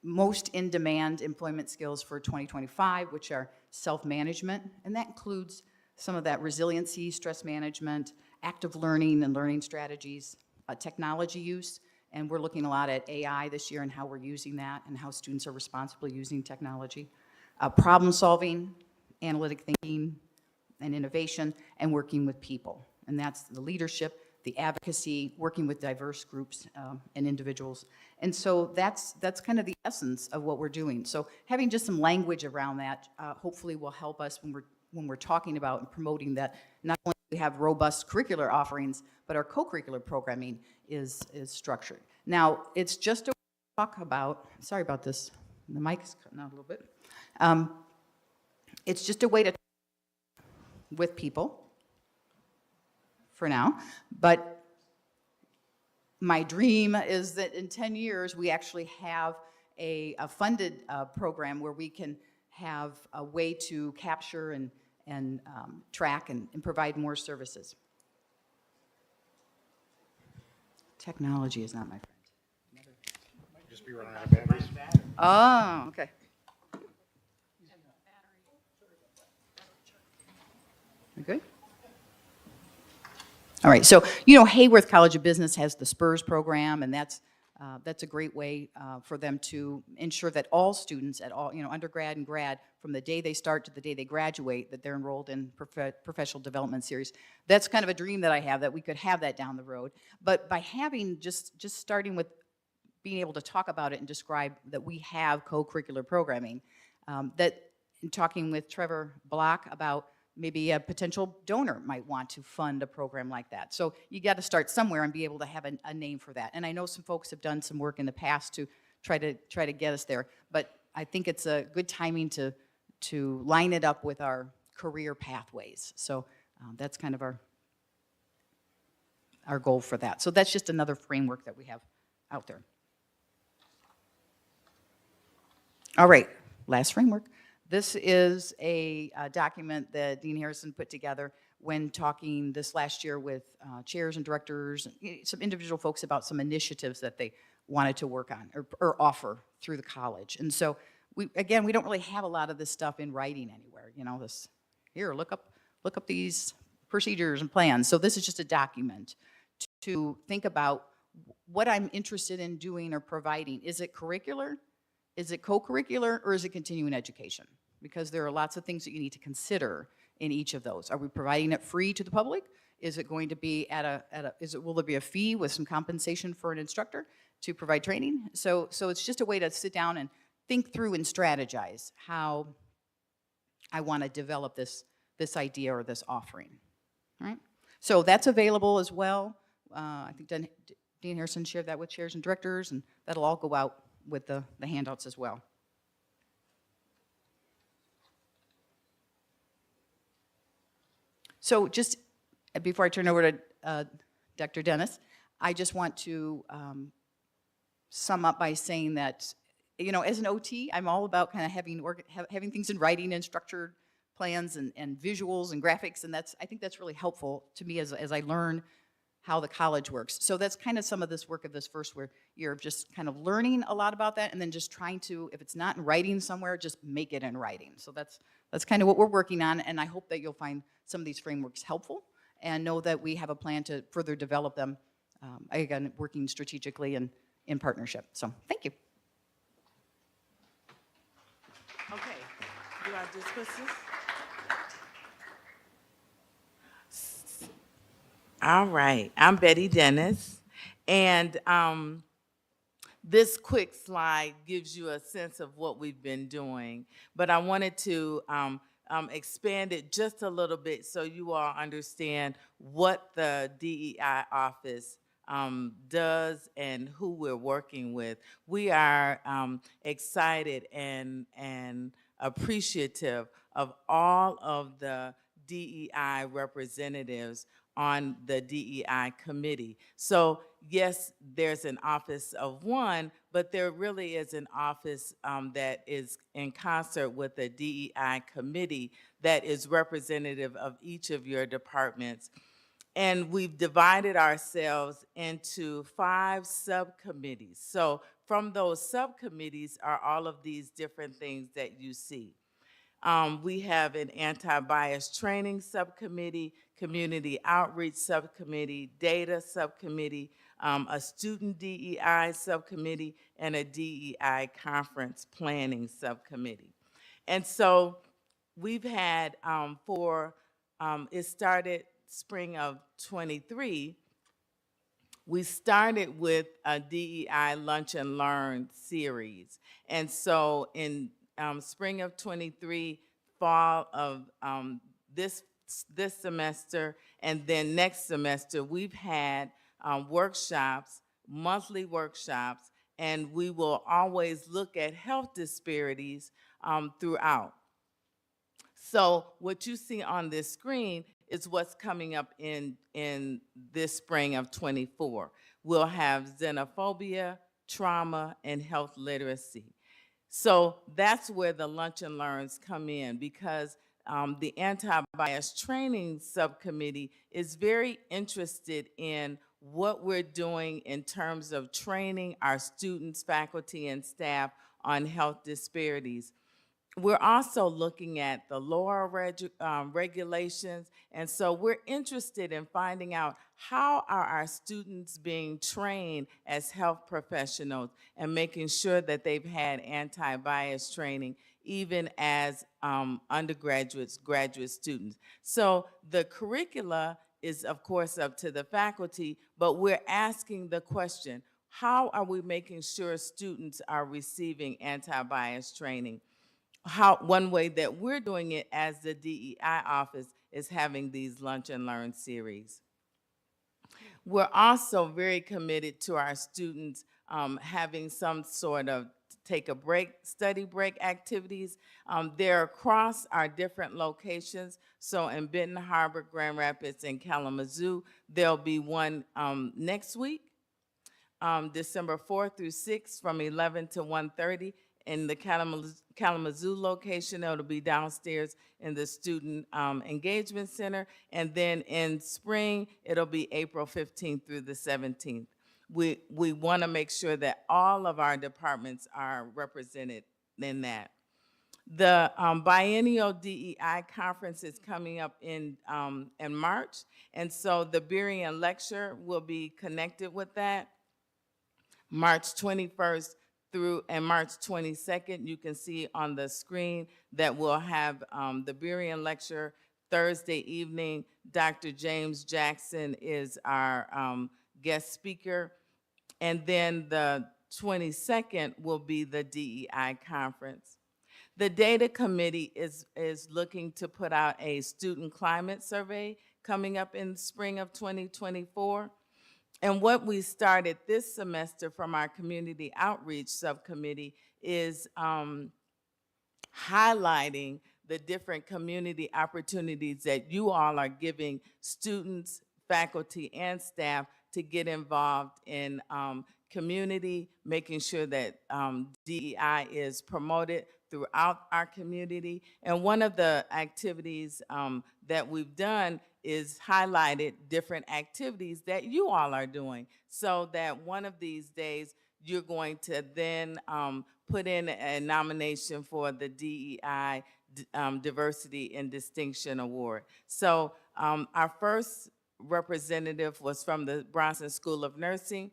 most in-demand employment skills for 2025, which are self-management, and that includes some of that resiliency, stress management, active learning and learning strategies, technology use, and we're looking a lot at AI this year and how we're using that and how students are responsibly using technology, problem solving, analytic thinking, and innovation, and working with people. And that's the leadership, the advocacy, working with diverse groups and individuals. And so that's kind of the essence of what we're doing. So having just some language around that hopefully will help us when we're talking about and promoting that not only do we have robust curricular offerings, but our co-curricular programming is structured. Now, it's just a talk about, sorry about this, the mic's cutting out a little bit. It's just a way to talk with people for now, but my dream is that in 10 years, we actually have a funded program where we can have a way to capture and track and provide more services. Technology is not my friend. Might just be running out of batteries. Oh, okay. We good? All right, so, Hayworth College of Business has the SPURS program, and that's a great way for them to ensure that all students at all, undergrad and grad, from the day they start to the day they graduate, that they're enrolled in professional development series. That's kind of a dream that I have, that we could have that down the road. But by having, just starting with being able to talk about it and describe that we have co-curricular programming, that in talking with Trevor Block about maybe a potential donor might want to fund a program like that. So you got to start somewhere and be able to have a name for that. And I know some folks have done some work in the past to try to get us there, but I think it's a good timing to line it up with our career pathways. So that's kind of our goal for that. So that's just another framework that we have out there. All right, last framework. This is a document that Dean Harrison put together when talking this last year with chairs and directors, and some individual folks about some initiatives that they wanted to work on or offer through the college. And so, we don't really have a lot of this stuff in writing anywhere. Here, look up these procedures and plans. So this is just a document to think about what I'm interested in doing or providing. Is it curricular? Is it co-curricular, or is it continuing education? Because there are lots of things that you need to consider in each of those. Are we providing it free to the public? Is it going to be will there be a fee with some compensation for an instructor to provide training? So it's just a way to sit down and think through and strategize how I want to develop this idea or this offering. All right? So that's available as well. I think Dean Harrison shared that with chairs and directors, and that'll all go out with the handouts as well. So just before I turn over to Dr. Dennis, I just want to sum up by saying that, as an OT, I'm all about kind of having things in writing and structured plans and visuals and graphics, and I think that's really helpful to me as I learn how the college works. So that's kind of some of this work of this first year of just kind of learning a lot about that, and then just trying to, if it's not in writing somewhere, just make it in writing. So that's kind of what we're working on, and I hope that you'll find some of these frameworks helpful and know that we have a plan to further develop them, again, working strategically and in partnership. So thank you. Okay, do I discuss this? All right, I'm Betty Dennis, and this quick slide gives you a sense of what we've been doing, but I wanted to expand it just a little bit so you all understand what the DEI office does and who we're working with. We are excited and appreciative of all of the DEI representatives on the DEI committee. So yes, there's an office of one, but there really is an office that is in concert with the DEI committee that is representative of each of your departments. And we've divided ourselves into 5 subcommittees. So from those subcommittees are all of these different things that you see. We have an anti-bias training subcommittee, community outreach subcommittee, data subcommittee, a student DEI subcommittee, and a DEI conference planning subcommittee. And so we've had it started spring of '23, We started with a DEI Lunch and Learn series. And so in spring of 23, fall of this semester, and then next semester, we've had workshops, monthly workshops, and we will always look at health disparities throughout. So what you see on this screen is what's coming up in this spring of 24. We'll have xenophobia, trauma, and health literacy. So that's where the Lunch and Learns come in, because the Anti-Bias Training Subcommittee is very interested in what we're doing in terms of training our students, faculty, and staff on health disparities. We're also looking at the law regulations, and so we're interested in finding out how are our students being trained as health professionals and making sure that they've had anti-bias training even as undergraduates, graduate students. So the curricula is, of course, up to the faculty, but we're asking the question, how are we making sure students are receiving anti-bias training? One way that we're doing it as the DEI office is having these Lunch and Learn series. We're also very committed to our students having some sort of take a break, study break activities. They're across our different locations. So in Benton Harbor, Grand Rapids, and Kalamazoo, there'll be one next week, December 4th through 6th from 11 to 1:30. In the Kalamazoo location, it'll be downstairs in the Student Engagement Center. And then in spring, it'll be April 15th through the 17th. We want to make sure that all of our departments are represented in that. The biennial DEI conference is coming up in March. And so the Berean lecture will be connected with that. March 21st through and March 22nd, you can see on the screen that we'll have the Berean lecture Thursday evening. Dr. James Jackson is our guest speaker. And then the 22nd will be the DEI conference. The data committee is looking to put out a student climate survey coming up in the spring of 2024. And what we started this semester from our community outreach subcommittee is highlighting the different community opportunities that you all are giving students, faculty, and staff to get involved in community, making sure that DEI is promoted throughout our community. And one of the activities that we've done is highlighted different activities that you all are doing, so that one of these days you're going to then put in a nomination for the DEI Diversity and Distinction Award. So our first representative was from the Bronson School of Nursing.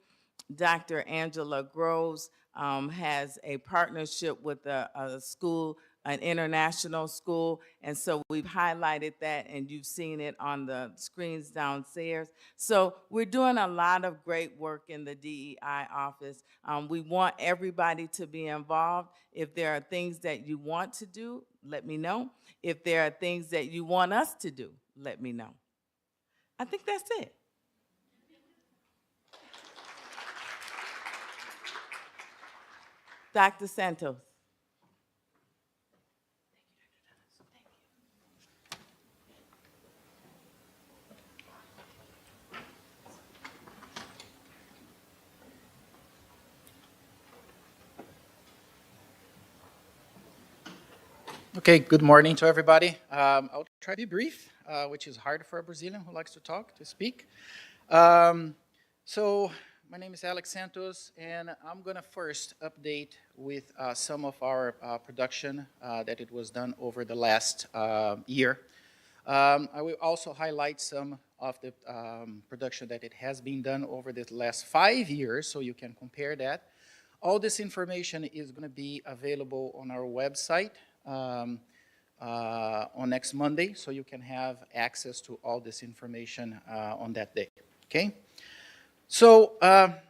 Dr. Angela Groves has a partnership with a school, an international school, and so we've highlighted that, and you've seen it on the screens downstairs. So we're doing a lot of great work in the DEI office. We want everybody to be involved. If there are things that you want to do, let me know. If there are things that you want us to do, let me know. I think that's it. Dr. Santos. Okay, good morning to everybody. I'll try to be brief, which is hard for a Brazilian who likes to speak. So my name is Alex Santos, and I'm going to first update with some of our production that it was done over the last year. I will also highlight some of the production that it has been done over the last 5 years, so you can compare that. All this information is going to be available on our website on next Monday, so you can have access to all this information on that day, okay? So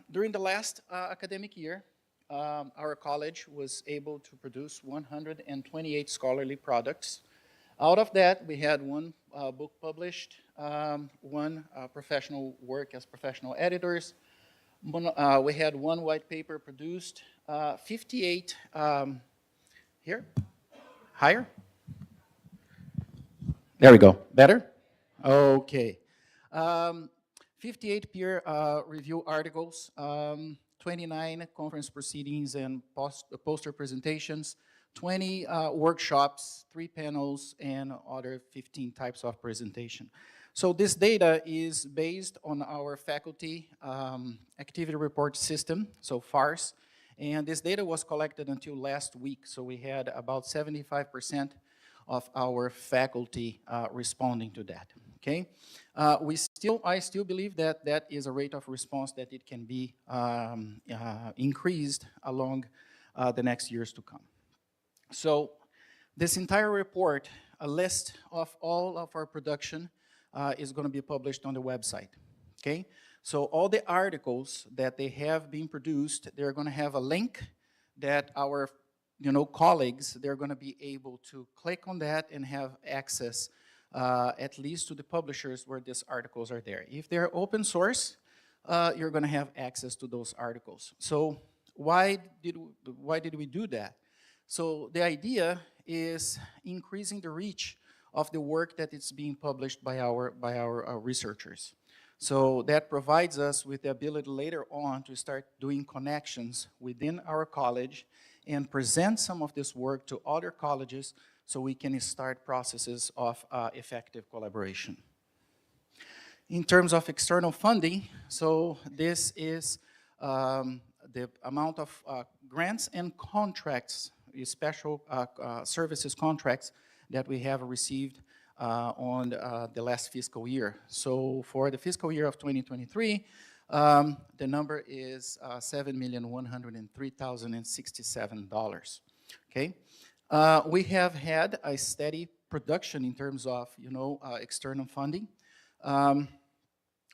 during the last academic year, our college was able to produce 128 scholarly products. Out of that, we had one book published, one professional work as professional editors. We had one white paper produced, 58 here, higher. There we go. Better? Okay. Um, 58 peer review articles, 29 conference proceedings and poster presentations, 20 workshops, 3 panels, and other 15 types of presentation. So this data is based on our faculty activity report system, so FARS, and this data was collected until last week, so we had about 75% of our faculty responding to that, okay? I still believe that that is a rate of response that it can be increased along the next years to come. So this entire report, a list of all of our production is going to be published on the website, okay? So all the articles that they have been produced, they're going to have a link that our colleagues, they're going to be able to click on that and have access at least to the publishers where these articles are there. If they're open source, you're going to have access to those articles. So why did we do that? So the idea is increasing the reach of the work that is being published by our researchers. So that provides us with the ability later on to start doing connections within our college and present some of this work to other colleges so we can start processes of effective collaboration. In terms of external funding, so this is the amount of grants and contracts, special services contracts that we have received on the last fiscal year. So for the fiscal year of 2023, the number is $7,103,067. Okay, we have had a steady production in terms of external funding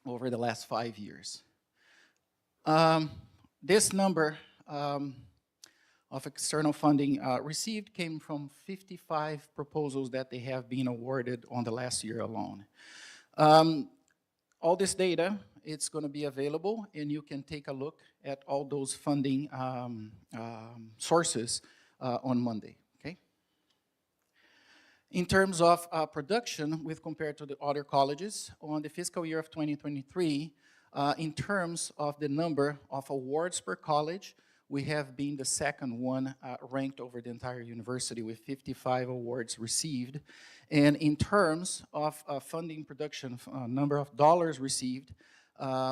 over the last 5 years. This number of external funding received came from 55 proposals that they have been awarded on the last year alone. All this data, it's going to be available, and you can take a look at all those funding sources on Monday, okay? In terms of production, with compared to the other colleges, on the fiscal year of 2023, in terms of the number of awards per college, we have been the second one ranked over the entire university with 55 awards received. And in terms of funding production, number of dollars received,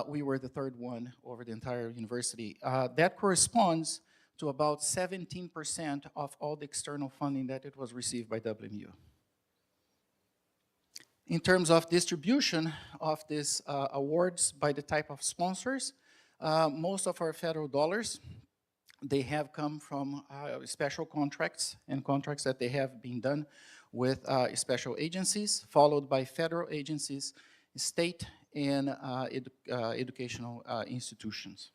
we were the third one over the entire university. That corresponds to about 17% of all the external funding that it was received by WMU. In terms of distribution of these awards by the type of sponsors, most of our federal dollars, they have come from special contracts and contracts that they have been done with special agencies, followed by federal agencies, state and educational institutions.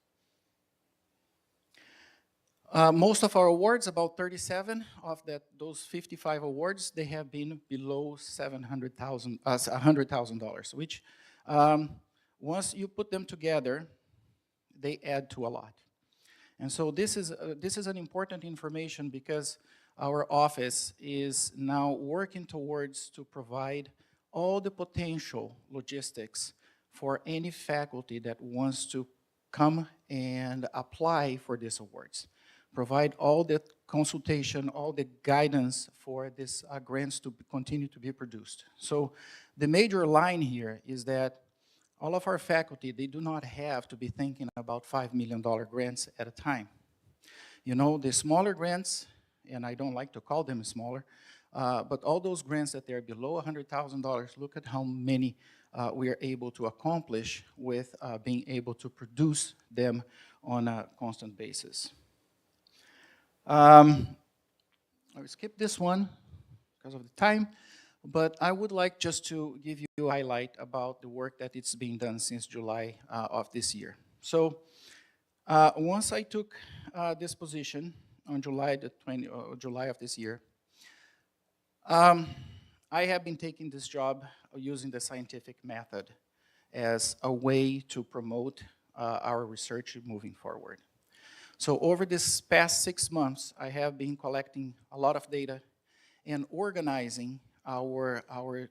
Most of our awards, about 37 of those 55 awards, they have been below $100,000, which once you put them together, they add to a lot. And so this is an important information because our office is now working towards to provide all the potential logistics for any faculty that wants to come and apply for these awards. Provide all the consultation, all the guidance for these grants to continue to be produced. So the major line here is that all of our faculty, they do not have to be thinking about $5 million grants at a time. You know, the smaller grants, and I don't like to call them smaller, but all those grants that they're below $100,000, look at how many we are able to accomplish with being able to produce them on a constant basis. I will skip this one because of the time, but I would like just to give you a highlight about the work that it's being done since July of this year. So once I took this position on July of this year, I have been taking this job using the scientific method as a way to promote our research moving forward. So over this past 6 months, I have been collecting a lot of data and organizing our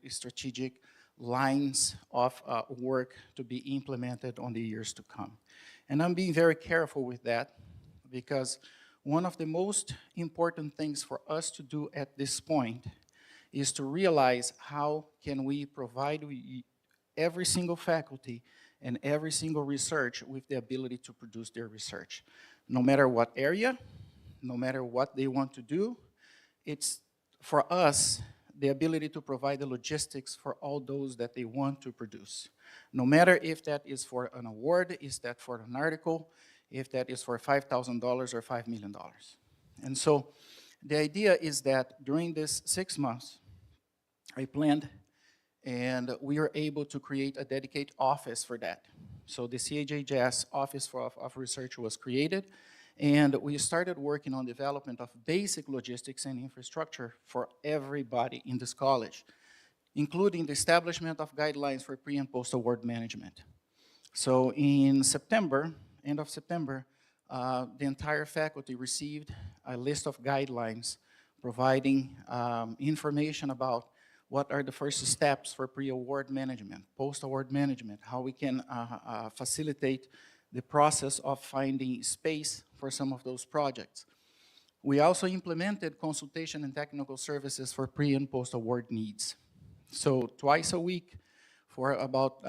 strategic lines of work to be implemented on the years to come. And I'm being very careful with that because one of the most important things for us to do at this point is to realize how can we provide every single faculty and every single research with the ability to produce their research. No matter what area, no matter what they want to do, it's for us the ability to provide the logistics for all those that they want to produce. No matter if that is for an award, is that for an article, if that is for $5,000 or $5 million. And so the idea is that during this 6 months, I planned and we are able to create a dedicated office for that. So the CHHS Office of Research was created, and we started working on development of basic logistics and infrastructure for everybody in this college, including the establishment of guidelines for pre- and post-award management. So in September, end of September, the entire faculty received a list of guidelines providing information about what are the first steps for pre-award management, post-award management, how we can facilitate the process of finding space for some of those projects. We also implemented consultation and technical services for pre- and post-award needs. So twice a week for about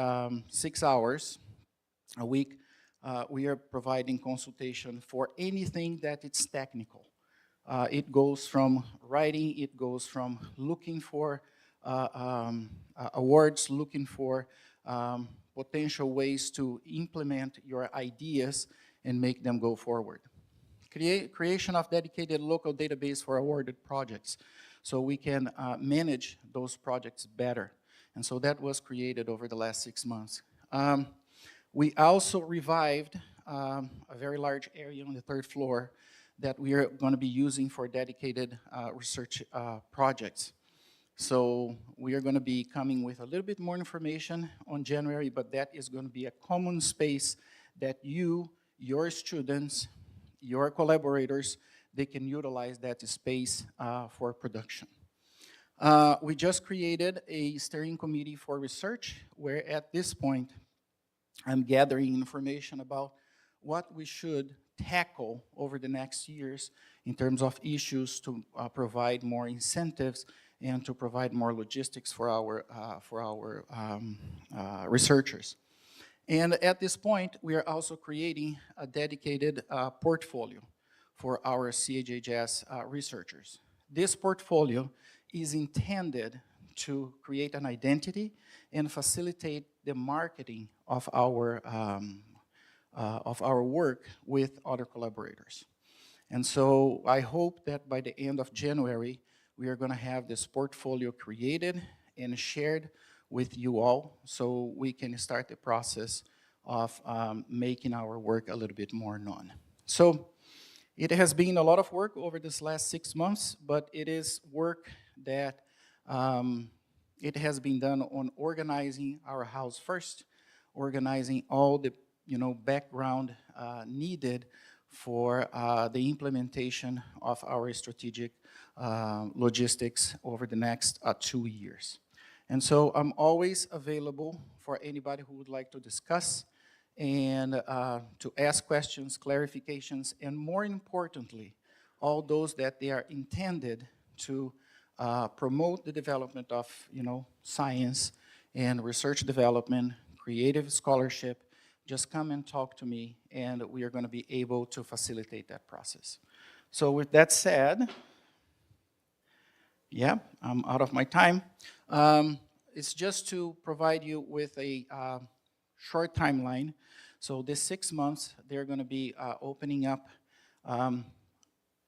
6 hours a week, we are providing consultation for anything that it's technical. It goes from writing, it goes from looking for awards, looking for potential ways to implement your ideas and make them go forward. Creation of dedicated local database for awarded projects so we can manage those projects better. And so that was created over the last 6 months. We also revived a very large area on the 3rd floor that we are going to be using for dedicated research projects. So we are going to be coming with a little bit more information on January, but that is going to be a common space that you, your students, your collaborators, they can utilize that space for production. We just created a steering committee for research, where at this point, I'm gathering information about what we should tackle over the next years in terms of issues to provide more incentives and to provide more logistics for our researchers. And at this point, we are also creating a dedicated portfolio for our CHHS researchers. This portfolio is intended to create an identity and facilitate the marketing of our work with other collaborators. And so I hope that by the end of January, we are going to have this portfolio created and shared with you all so we can start the process of making our work a little bit more known. So it has been a lot of work over this last 6 months, but it is work that it has been done on organizing our house first, organizing all the background needed for the implementation of our strategic logistics over the next 2 years. And so I'm always available for anybody who would like to discuss and to ask questions, clarifications, and more importantly, all those that they are intended to promote the development of science and research development, creative scholarship. Just come and talk to me, and we are going to be able to facilitate that process. So with that said, yeah, I'm out of my time. It's just to provide you with a short timeline. So this 6 months, they're going to be opening up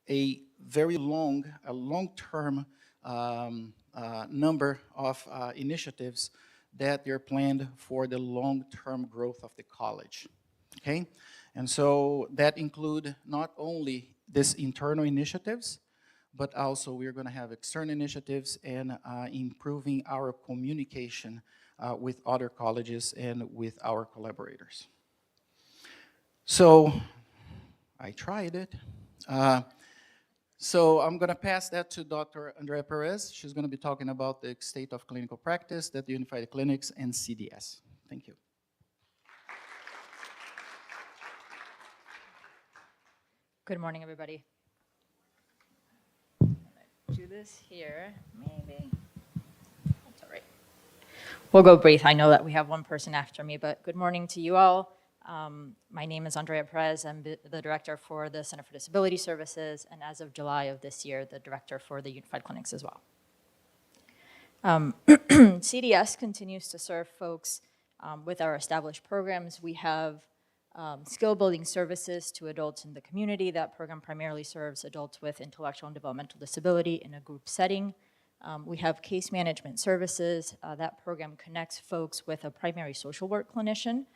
a very long-term number of initiatives that they're planned for the long-term growth of the college. okay? And so that include not only these internal initiatives, but also we're going to have external initiatives and improving our communication with other colleges and with our collaborators. So I tried it. So I'm going to pass that to Dr. Andrea Perez. She's going to be talking about the state of clinical practice at the Unified Clinics and CDS. Thank you. Good morning, everybody. Do this here, maybe. That's all right. We'll go brief. I know that we have one person after me, but good morning to you all. My name is Andrea Perez. I'm the director for the Center for Disability Services, and as of July of this year, the director for the Unified Clinics as well. CDS continues to serve folks with our established programs. We have skill building services to adults in the community. That program primarily serves adults with intellectual and developmental disability in a group setting. We have case management services. That program connects folks with a primary social work clinician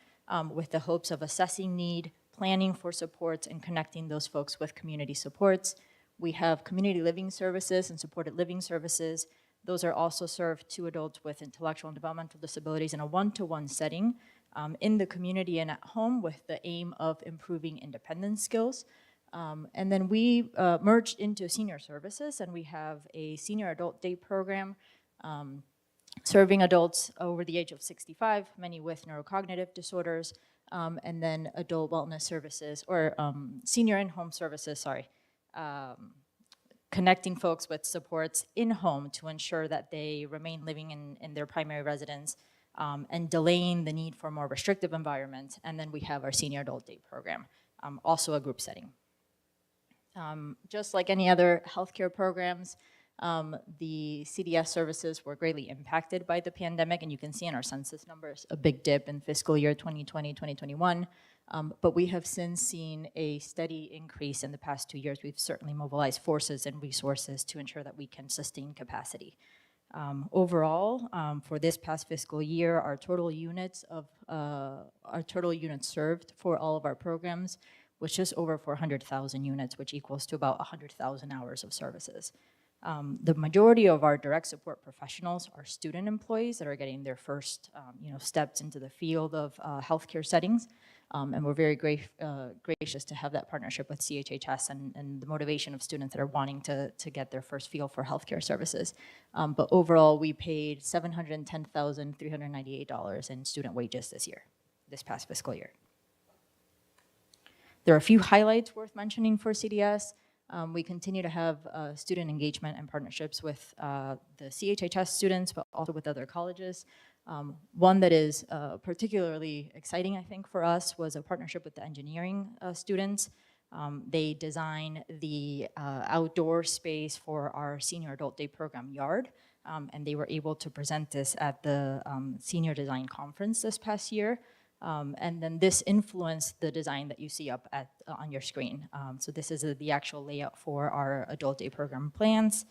with the hopes of assessing need, planning for supports, and connecting those folks with community supports. We have community living services and supported living services. Those are also served to adults with intellectual and developmental disabilities in a one-to-one setting in the community and at home with the aim of improving independence skills. And then we merged into senior services, and we have a senior adult day program serving adults over the age of 65, many with neurocognitive disorders, and then adult wellness services, or senior in-home services, sorry, connecting folks with supports in-home to ensure that they remain living in their primary residence and delaying the need for more restrictive environments. And then we have our senior adult day program, also a group setting. Just like any other healthcare programs, the CDS services were greatly impacted by the pandemic, and you can see in our census numbers a big dip in fiscal year 2020, 2021. But we have since seen a steady increase in the past 2 years. We've certainly mobilized forces and resources to ensure that we can sustain capacity. Overall, for this past fiscal year, our total units served for all of our programs was just over 400,000 units, which equals to about 100,000 hours of services. The majority of our direct support professionals are student employees that are getting their first steps into the field of healthcare settings. And we're very gracious to have that partnership with CHHS and the motivation of students that are wanting to get their first feel for healthcare services. But overall, we paid $710,398 in student wages this past fiscal year. There are a few highlights worth mentioning for CDS. We continue to have student engagement and partnerships with the CHHS students, but also with other colleges. One that is particularly exciting, I think, for us was a partnership with the engineering students. They design the outdoor space for our senior adult day program yard, and they were able to present this at the senior design conference this past year. And then this influenced the design that you see up on your screen. So this is the actual layout for our adult day program plans.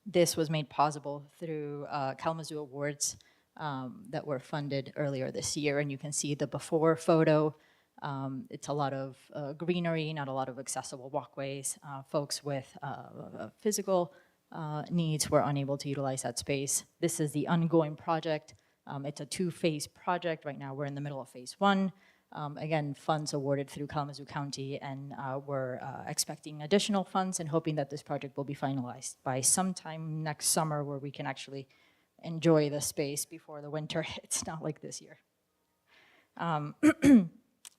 This was made possible through Kalamazoo Awards that were funded earlier this year, and you can see the before photo. It's a lot of greenery, not a lot of accessible walkways. Folks with physical needs were unable to utilize that space. This is the ongoing project. It's a two-phase project. Right now we're in the middle of phase one. Again, funds awarded through Kalamazoo County, and we're expecting additional funds and hoping that this project will be finalized by sometime next summer, where we can actually enjoy the space before the winter hits, not like this year.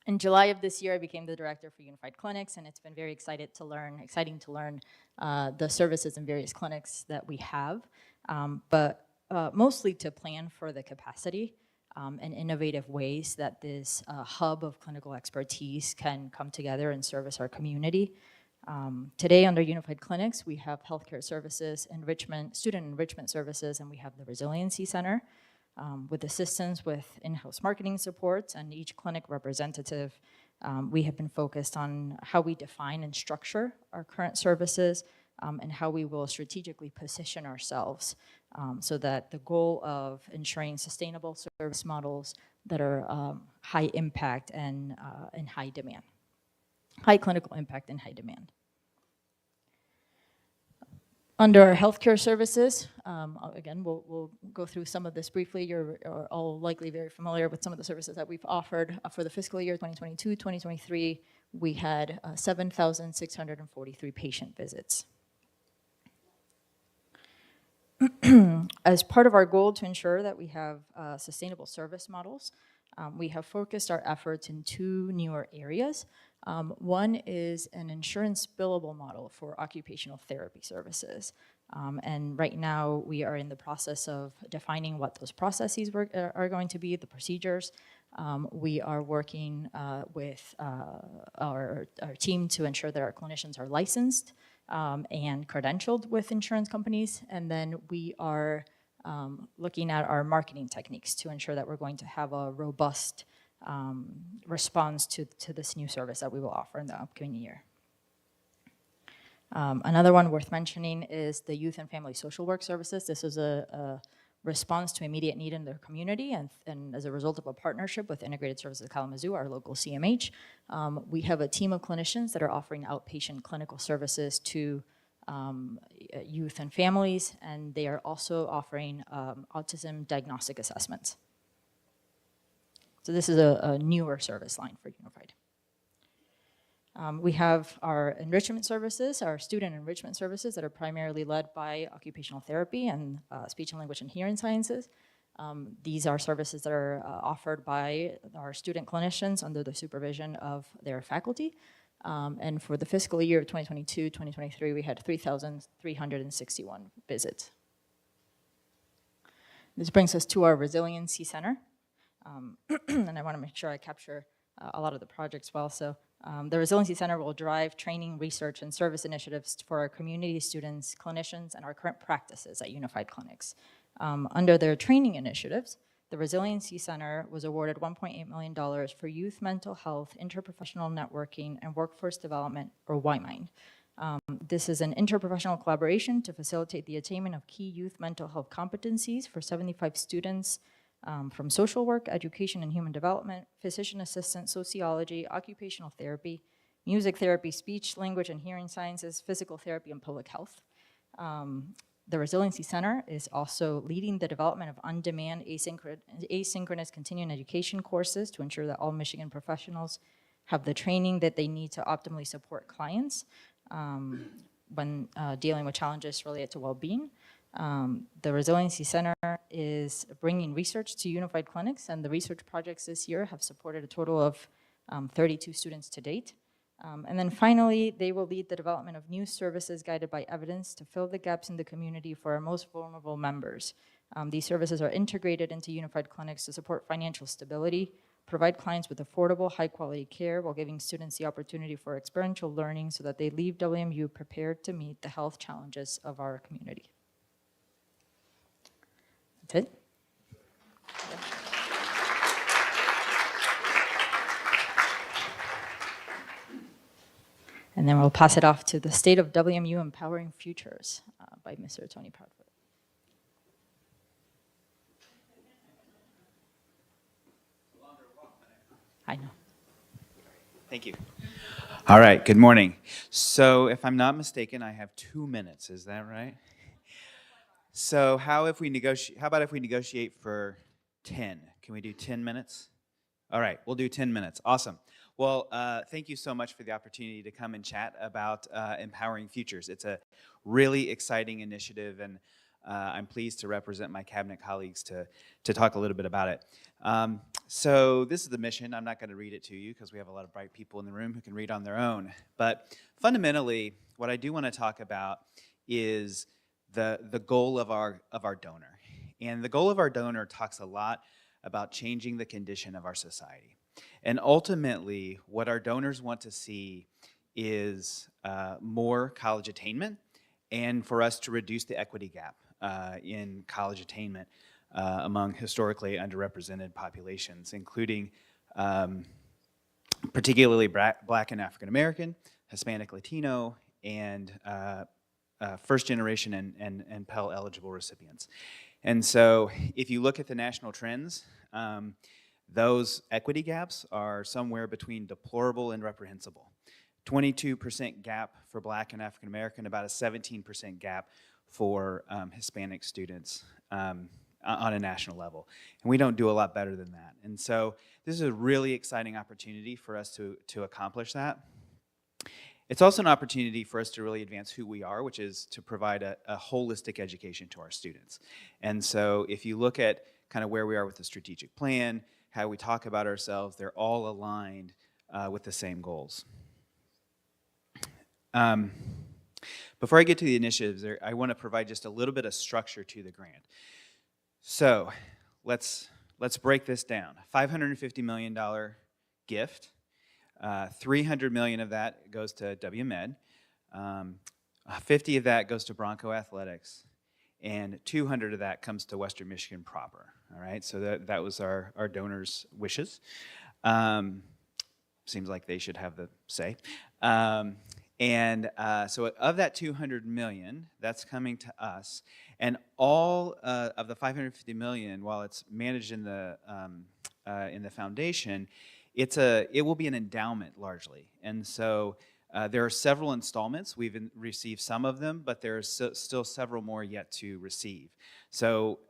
In July of this year, I became the director for Unified Clinics, and it's been very exciting to learn the services in various clinics that we have, but mostly to plan for the capacity and innovative ways that this hub of clinical expertise can come together and service our community. Today under Unified Clinics, we have healthcare services, student enrichment services, and we have the Resiliency Center with assistance with in-house marketing supports, and each clinic representative. We have been focused on how we define and structure our current services and how we will strategically position ourselves so that the goal of ensuring sustainable service models that are high impact and in high demand, high clinical impact and high demand. Under our healthcare services, again, we'll go through some of this briefly. You're all likely very familiar with some of the services that we've offered. For the fiscal year 2022, 2023, we had 7,643 patient visits. As part of our goal to ensure that we have sustainable service models, we have focused our efforts in two newer areas. One is an insurance billable model for occupational therapy services. And right now, we are in the process of defining what those processes are going to be, the procedures. We are working with our team to ensure that our clinicians are licensed and credentialed with insurance companies. And then we are looking at our marketing techniques to ensure that we're going to have a robust response to this new service that we will offer in the upcoming year. Another one worth mentioning is the youth and family social work services. This is a response to immediate need in their community, and as a result of a partnership with Integrated Services Kalamazoo, our local CMH, we have a team of clinicians that are offering outpatient clinical services to youth and families, and they are also offering autism diagnostic assessments. So this is a newer service line for Unified. We have our enrichment services, our student enrichment services that are primarily led by occupational therapy and speech and language and hearing sciences. These are services that are offered by our student clinicians under the supervision of their faculty. And for the fiscal year 2022-2023, we had 3,361 visits. This brings us to our Resiliency Center. And I want to make sure I capture a lot of the projects well. So the Resiliency Center will drive training, research, and service initiatives for our community students, clinicians, and our current practices at Unified Clinics. Under their training initiatives, the Resiliency Center was awarded $1.8 million for youth mental health, interprofessional networking, and workforce development, or YMIND. This is an interprofessional collaboration to facilitate the attainment of key youth mental health competencies for 75 students from social work, education and human development, physician assistant, sociology, occupational therapy, music therapy, speech, language and hearing sciences, physical therapy, and public health. The Resiliency Center is also leading the development of on-demand asynchronous continuing education courses to ensure that all Michigan professionals have the training that they need to optimally support clients when dealing with challenges related to well-being. The Resiliency Center is bringing research to Unified Clinics, and the research projects this year have supported a total of 32 students to date. And then finally, they will lead the development of new services guided by evidence to fill the gaps in the community for our most vulnerable members. These services are integrated into Unified Clinics to support financial stability, provide clients with affordable, high-quality care while giving students the opportunity for experiential learning so that they leave WMU prepared to meet the health challenges of our community. That's it. And then we'll pass it off to the State of WMU Empowering Futures by Mr. Tony Proudfoot. I know. Thank you. All right, good morning. So if I'm not mistaken, I have 2 minutes, is that right? So how about if we negotiate for 10? Can we do 10 minutes? All right, we'll do 10 minutes. Awesome. Well, thank you so much for the opportunity to come and chat about Empowering Futures. It's a really exciting initiative, and I'm pleased to represent my cabinet colleagues to talk a little bit about it. So this is the mission. I'm not going to read it to you because we have a lot of bright people in the room who can read on their own. But fundamentally, what I do want to talk about is the goal of our donor. And the goal of our donor talks a lot about changing the condition of our society. And ultimately, what our donors want to see is more college attainment and for us to reduce the equity gap in college attainment among historically underrepresented populations, including particularly Black and African American, Hispanic, Latino, and first generation and Pell eligible recipients. And so if you look at the national trends, those equity gaps are somewhere between deplorable and reprehensible. 22% gap for Black and African American, about a 17% gap for Hispanic students on a national level. And we don't do a lot better than that. And so this is a really exciting opportunity for us to accomplish that. It's also an opportunity for us to really advance who we are, which is to provide a holistic education to our students. And so if you look at kind of where we are with the strategic plan, how we talk about ourselves, they're all aligned with the same goals. Before I get to the initiatives, I want to provide just a little bit of structure to the grant. So let's break this down. $550 million gift. 300 million of that goes to WMed. 50 of that goes to Bronco Athletics, and 200 of that comes to Western Michigan proper. All right, so that was our donors' wishes. Seems like they should have the say. So of that 200 million, that's coming to us, and all of the 550 million, while it's managed in the foundation, it will be an endowment largely. And so there are several installments. We've received some of them, but there are still several more yet to receive. So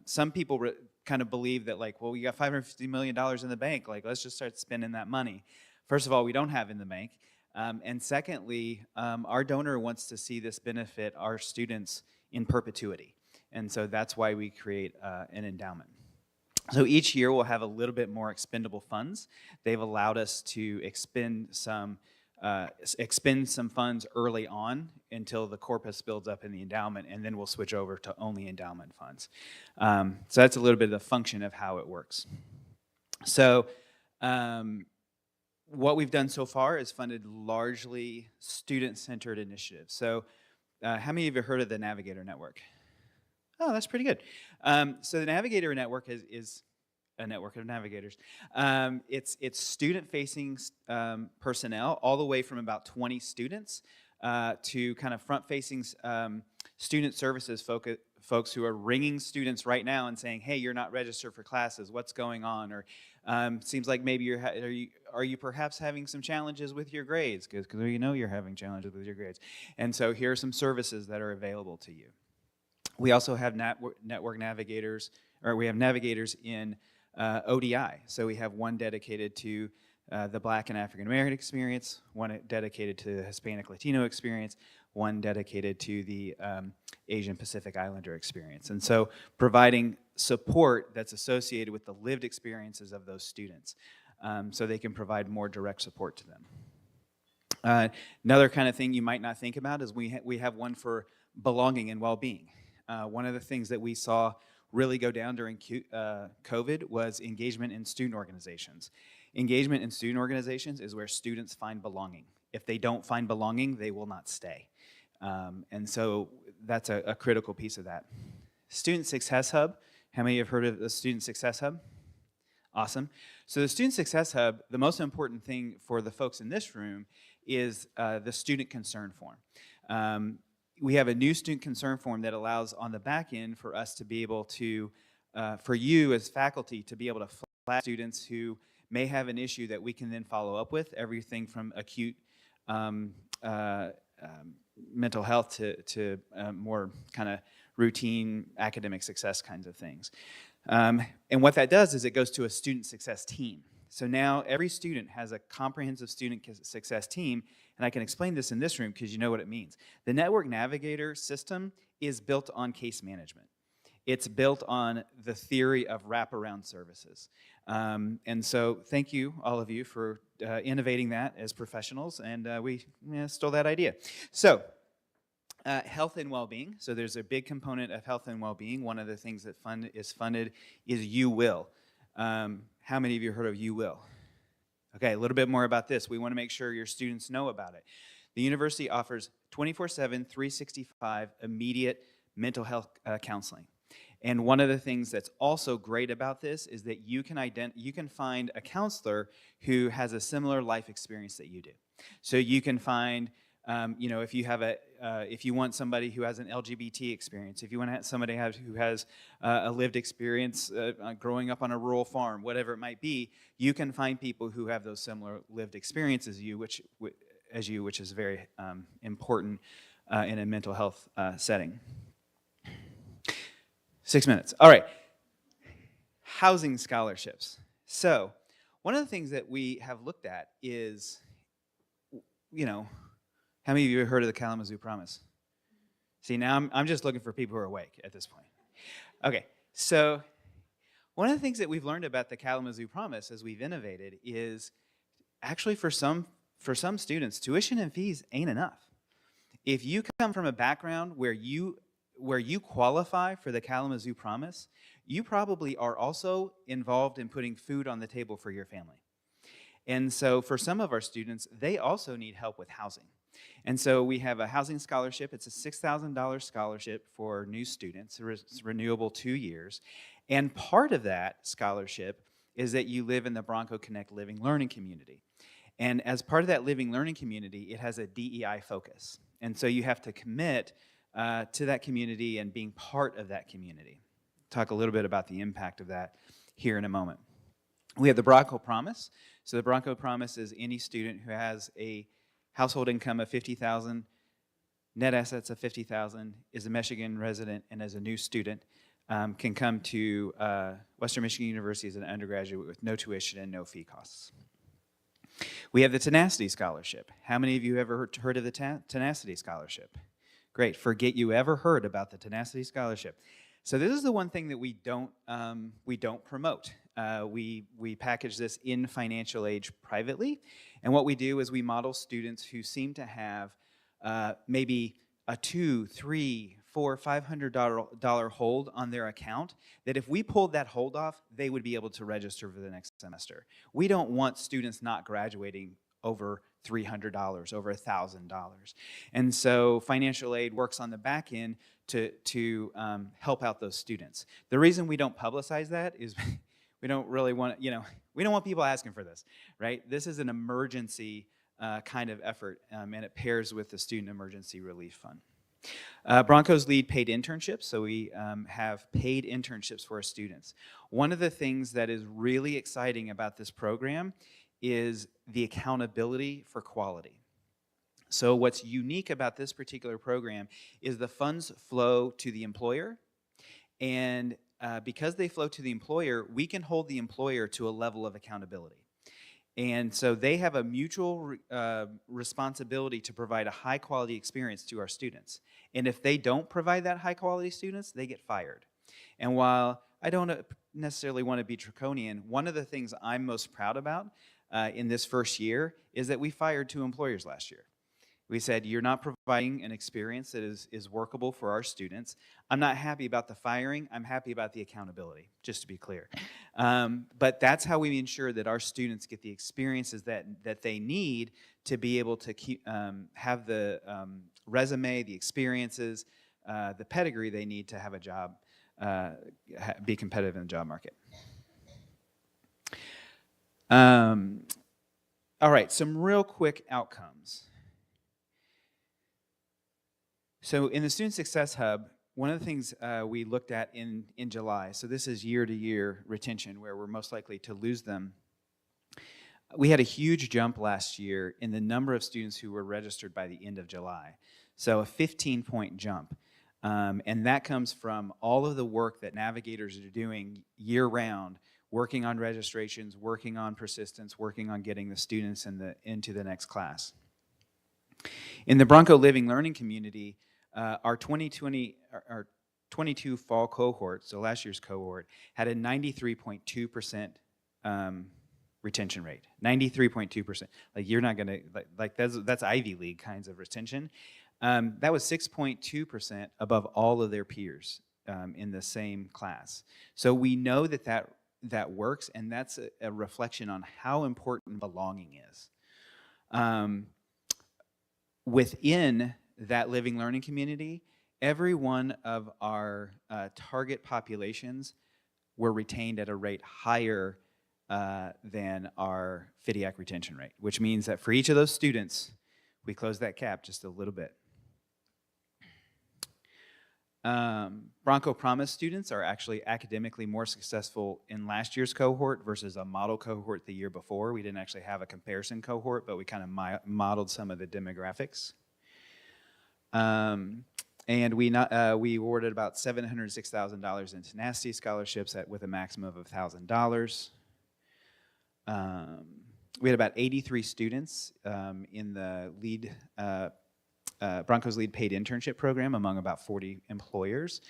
some people kind of believe that, like, well, we got $550 million in the bank, like, let's just start spending that money. First of all, we don't have in the bank. And secondly, our donor wants to see this benefit our students in perpetuity. And so that's why we create an endowment. So each year we'll have a little bit more expendable funds. They've allowed us to expend some funds early on until the corpus builds up in the endowment, and then we'll switch over to only endowment funds. So that's a little bit of the function of how it works. So what we've done so far is funded largely student-centered initiatives. So how many of you have heard of the Navigator Network? Oh, that's pretty good. So the Navigator Network is a network of navigators. It's student-facing personnel, all the way from about 20 students to kind of front-facing student services folks who are ringing students right now and saying, hey, you're not registered for classes, what's going on? Or seems like maybe are you perhaps having some challenges with your grades? Because you know you're having challenges with your grades. And so here are some services that are available to you. We also have network navigators, or we have navigators in ODI. So we have one dedicated to the Black and African American experience, one dedicated to the Hispanic Latino experience, one dedicated to the Asian Pacific Islander experience. And so providing support that's associated with the lived experiences of those students so they can provide more direct support to them. Another kind of thing you might not think about is we have one for belonging and well-being. One of the things that we saw really go down during COVID was engagement in student organizations. Engagement in student organizations is where students find belonging. If they don't find belonging, they will not stay. And so that's a critical piece of that. Student Success Hub. How many have heard of the Student Success Hub? Awesome. So the Student Success Hub, the most important thing for the folks in this room is the student concern form. We have a new student concern form that allows on the back end for us to be able to, for you as faculty, to be able to flag students who may have an issue that we can then follow up with, everything from acute mental health to more kind of routine academic success kinds of things. And what that does is it goes to a student success team. So now every student has a comprehensive student success team, and I can explain this in this room because you know what it means. The Network Navigator system is built on case management. It's built on the theory of wraparound services. And so thank you, all of you, for innovating that as professionals, and we stole that idea. So health and well-being. So there's a big component of health and well-being. One of the things that is funded is You Will. How many of you heard of You Will? Okay, a little bit more about this. We want to make sure your students know about it. The university offers 24/7, 365 immediate mental health counseling. And one of the things that's also great about this is that you can find a counselor who has a similar life experience that you do. So you can find You know, if you have if you want somebody who has an LGBT experience, if you want somebody who has a lived experience growing up on a rural farm, whatever it might be, you can find people who have those similar lived experiences as you, which is very important in a mental health setting. 6 minutes. All right. Housing scholarships. So, one of the things that we have looked at is, you know, how many of you have heard of the Kalamazoo Promise? See, now I'm just looking for people who are awake at this point. Okay, so one of the things that we've learned about the Kalamazoo Promise as we've innovated is actually for some students, tuition and fees ain't enough. If you come from a background where you qualify for the Kalamazoo Promise, you probably are also involved in putting food on the table for your family. And so for some of our students, they also need help with housing. And so we have a housing scholarship. It's a $6,000 scholarship for new students. It's renewable 2 years. And part of that scholarship is that you live in the Bronco Connect Living Learning Community. And as part of that living learning community, it has a DEI focus. And so you have to commit to that community and being part of that community. Talk a little bit about the impact of that here in a moment. We have the Bronco Promise. So the Bronco Promise is any student who has a household income of $50,000, net assets of $50,000, is a Michigan resident, and as a new student, can come to Western Michigan University as an undergraduate with no tuition and no fee costs. We have the Tenacity Scholarship. How many of you ever heard of the Tenacity Scholarship? Great. Forget you ever heard about the Tenacity Scholarship. So this is the one thing that we don't promote. We package this in financial aid privately, and what we do is we model students who seem to have maybe a $200, $300, $400, $500 hold on their account, that if we pulled that hold off, they would be able to register for the next semester. We don't want students not graduating over $300, over $1,000. And so financial aid works on the back end to help out those students. The reason we don't publicize that is we don't really want, we don't want people asking for this, right? This is an emergency kind of effort, and it pairs with the Student Emergency Relief Fund. Broncos lead paid internships, so we have paid internships for our students. One of the things that is really exciting about this program is the accountability for quality. So what's unique about this particular program is the funds flow to the employer, and because they flow to the employer, we can hold the employer to a level of accountability. And so they have a mutual responsibility to provide a high quality experience to our students. And if they don't provide that high quality students, they get fired. And while I don't necessarily want to be draconian, one of the things I'm most proud about in this first year is that we fired 2 employers last year. We said, you're not providing an experience that is workable for our students. I'm not happy about the firing. I'm happy about the accountability, just to be clear. But that's how we ensure that our students get the experiences that they need to be able to have the resume, the experiences, the pedigree they need to have a job, be competitive in the job market. All right, some real quick outcomes. So in the Student Success Hub, one of the things we looked at in July, so this is year-to-year retention where we're most likely to lose them. We had a huge jump last year in the number of students who were registered by the end of July. So a 15-point jump. And that comes from all of the work that navigators are doing year-round, working on registrations, working on persistence, working on getting the students into the next class. In the Bronco Living Learning community, our 22 fall cohort, so last year's cohort, had a 93.2% retention rate. 93.2%. Like you're not gonna like that's Ivy League kinds of retention. That was 6.2% above all of their peers in the same class. So we know that works, and that's a reflection on how important belonging is. Within that living learning community, every one of our target populations were retained at a rate higher than our FIDIAC retention rate, which means that for each of those students, We closed that gap just a little bit. Bronco Promise students are actually academically more successful in last year's cohort versus a model cohort the year before. We didn't actually have a comparison cohort, but we kind of modeled some of the demographics. And we awarded about $706,000 in tenacity scholarships with a maximum of $1,000. We had about 83 students in the lead Broncos Lead Paid Internship Program among about 40 employers.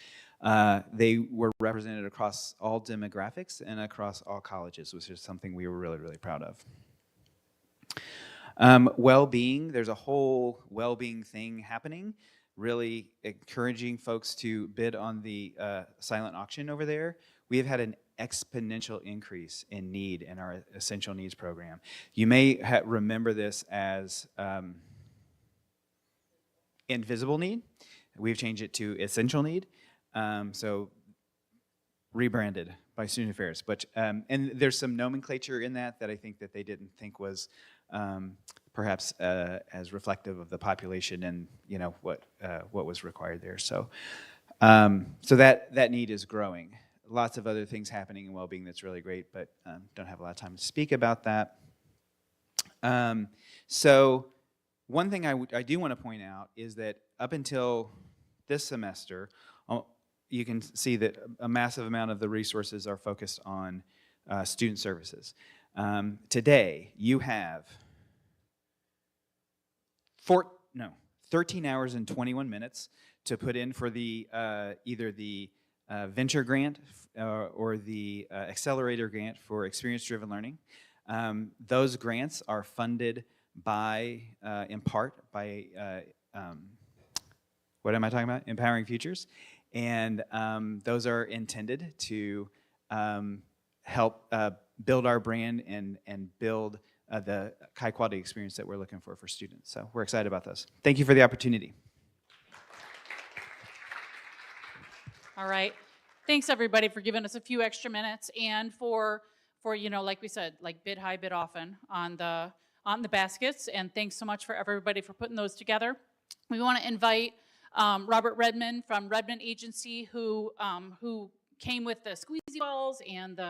They were represented across all demographics and across all colleges, which is something we were really, really proud of. Well-being, there's a whole well-being thing happening, really encouraging folks to bid on the silent auction over there. We have had an exponential increase in need in our essential needs program. You may remember this as invisible need. We've changed it to essential need, so rebranded by Student Affairs. But and there's some nomenclature in that I think that they didn't think was perhaps as reflective of the population and what was required there. So so that need is growing. Lots of other things happening in well-being that's really great, but don't have a lot of time to speak about that. So one thing I do want to point out is that up until this semester, you can see that a massive amount of the resources are focused on student services. Today, you have 13 hours and 21 minutes to put in for the either the venture grant or the accelerator grant for experience-driven learning. Those grants are funded by, in part, by, what am I talking about? Empowering Futures. And those are intended to help build our brand and build the high-quality experience that we're looking for students. So we're excited about those. Thank you for the opportunity. All right. Thanks, everybody, for giving us a few extra minutes and for like we said, like bid high, bid often on the baskets. And thanks so much for everybody for putting those together. We want to invite Robert Redmond from Redmond Agency, who came with the squeezy balls and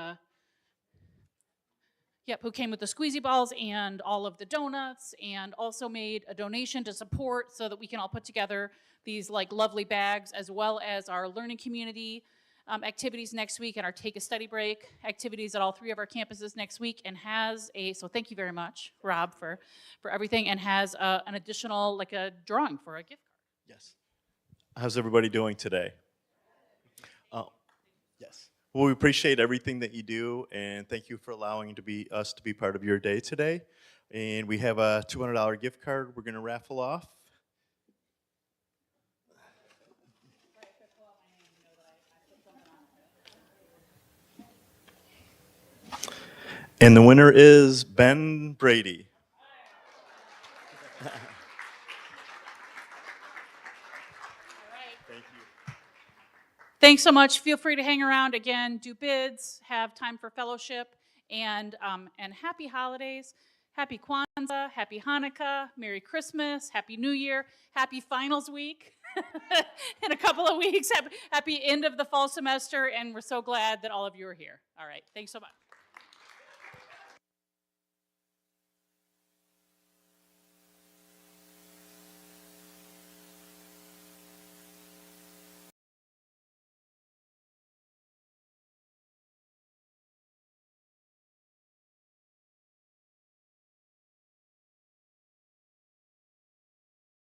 who came with the squeezy balls and all of the donuts, and also made a donation to support so that we can all put together these like lovely bags, as well as our learning community activities next week and our Take a Study Break activities at all 3 of our campuses next week, and so thank you very much, Rob, for everything, and has an additional, like a drawing for a gift card. Yes. How's everybody doing today? Yes. Well, we appreciate everything that you do, and thank you for allowing us to be part of your day today. And we have a $200 gift card we're going to raffle off. And the winner is Ben Brady. Thank you. Thanks so much. Feel free to hang around again, do bids, have time for fellowship, and happy holidays. Happy Kwanzaa, happy Hanukkah, Merry Christmas, Happy New Year, happy finals week in a couple of weeks. Happy end of the fall semester, and we're so glad that all of you are here. All right, thanks so much.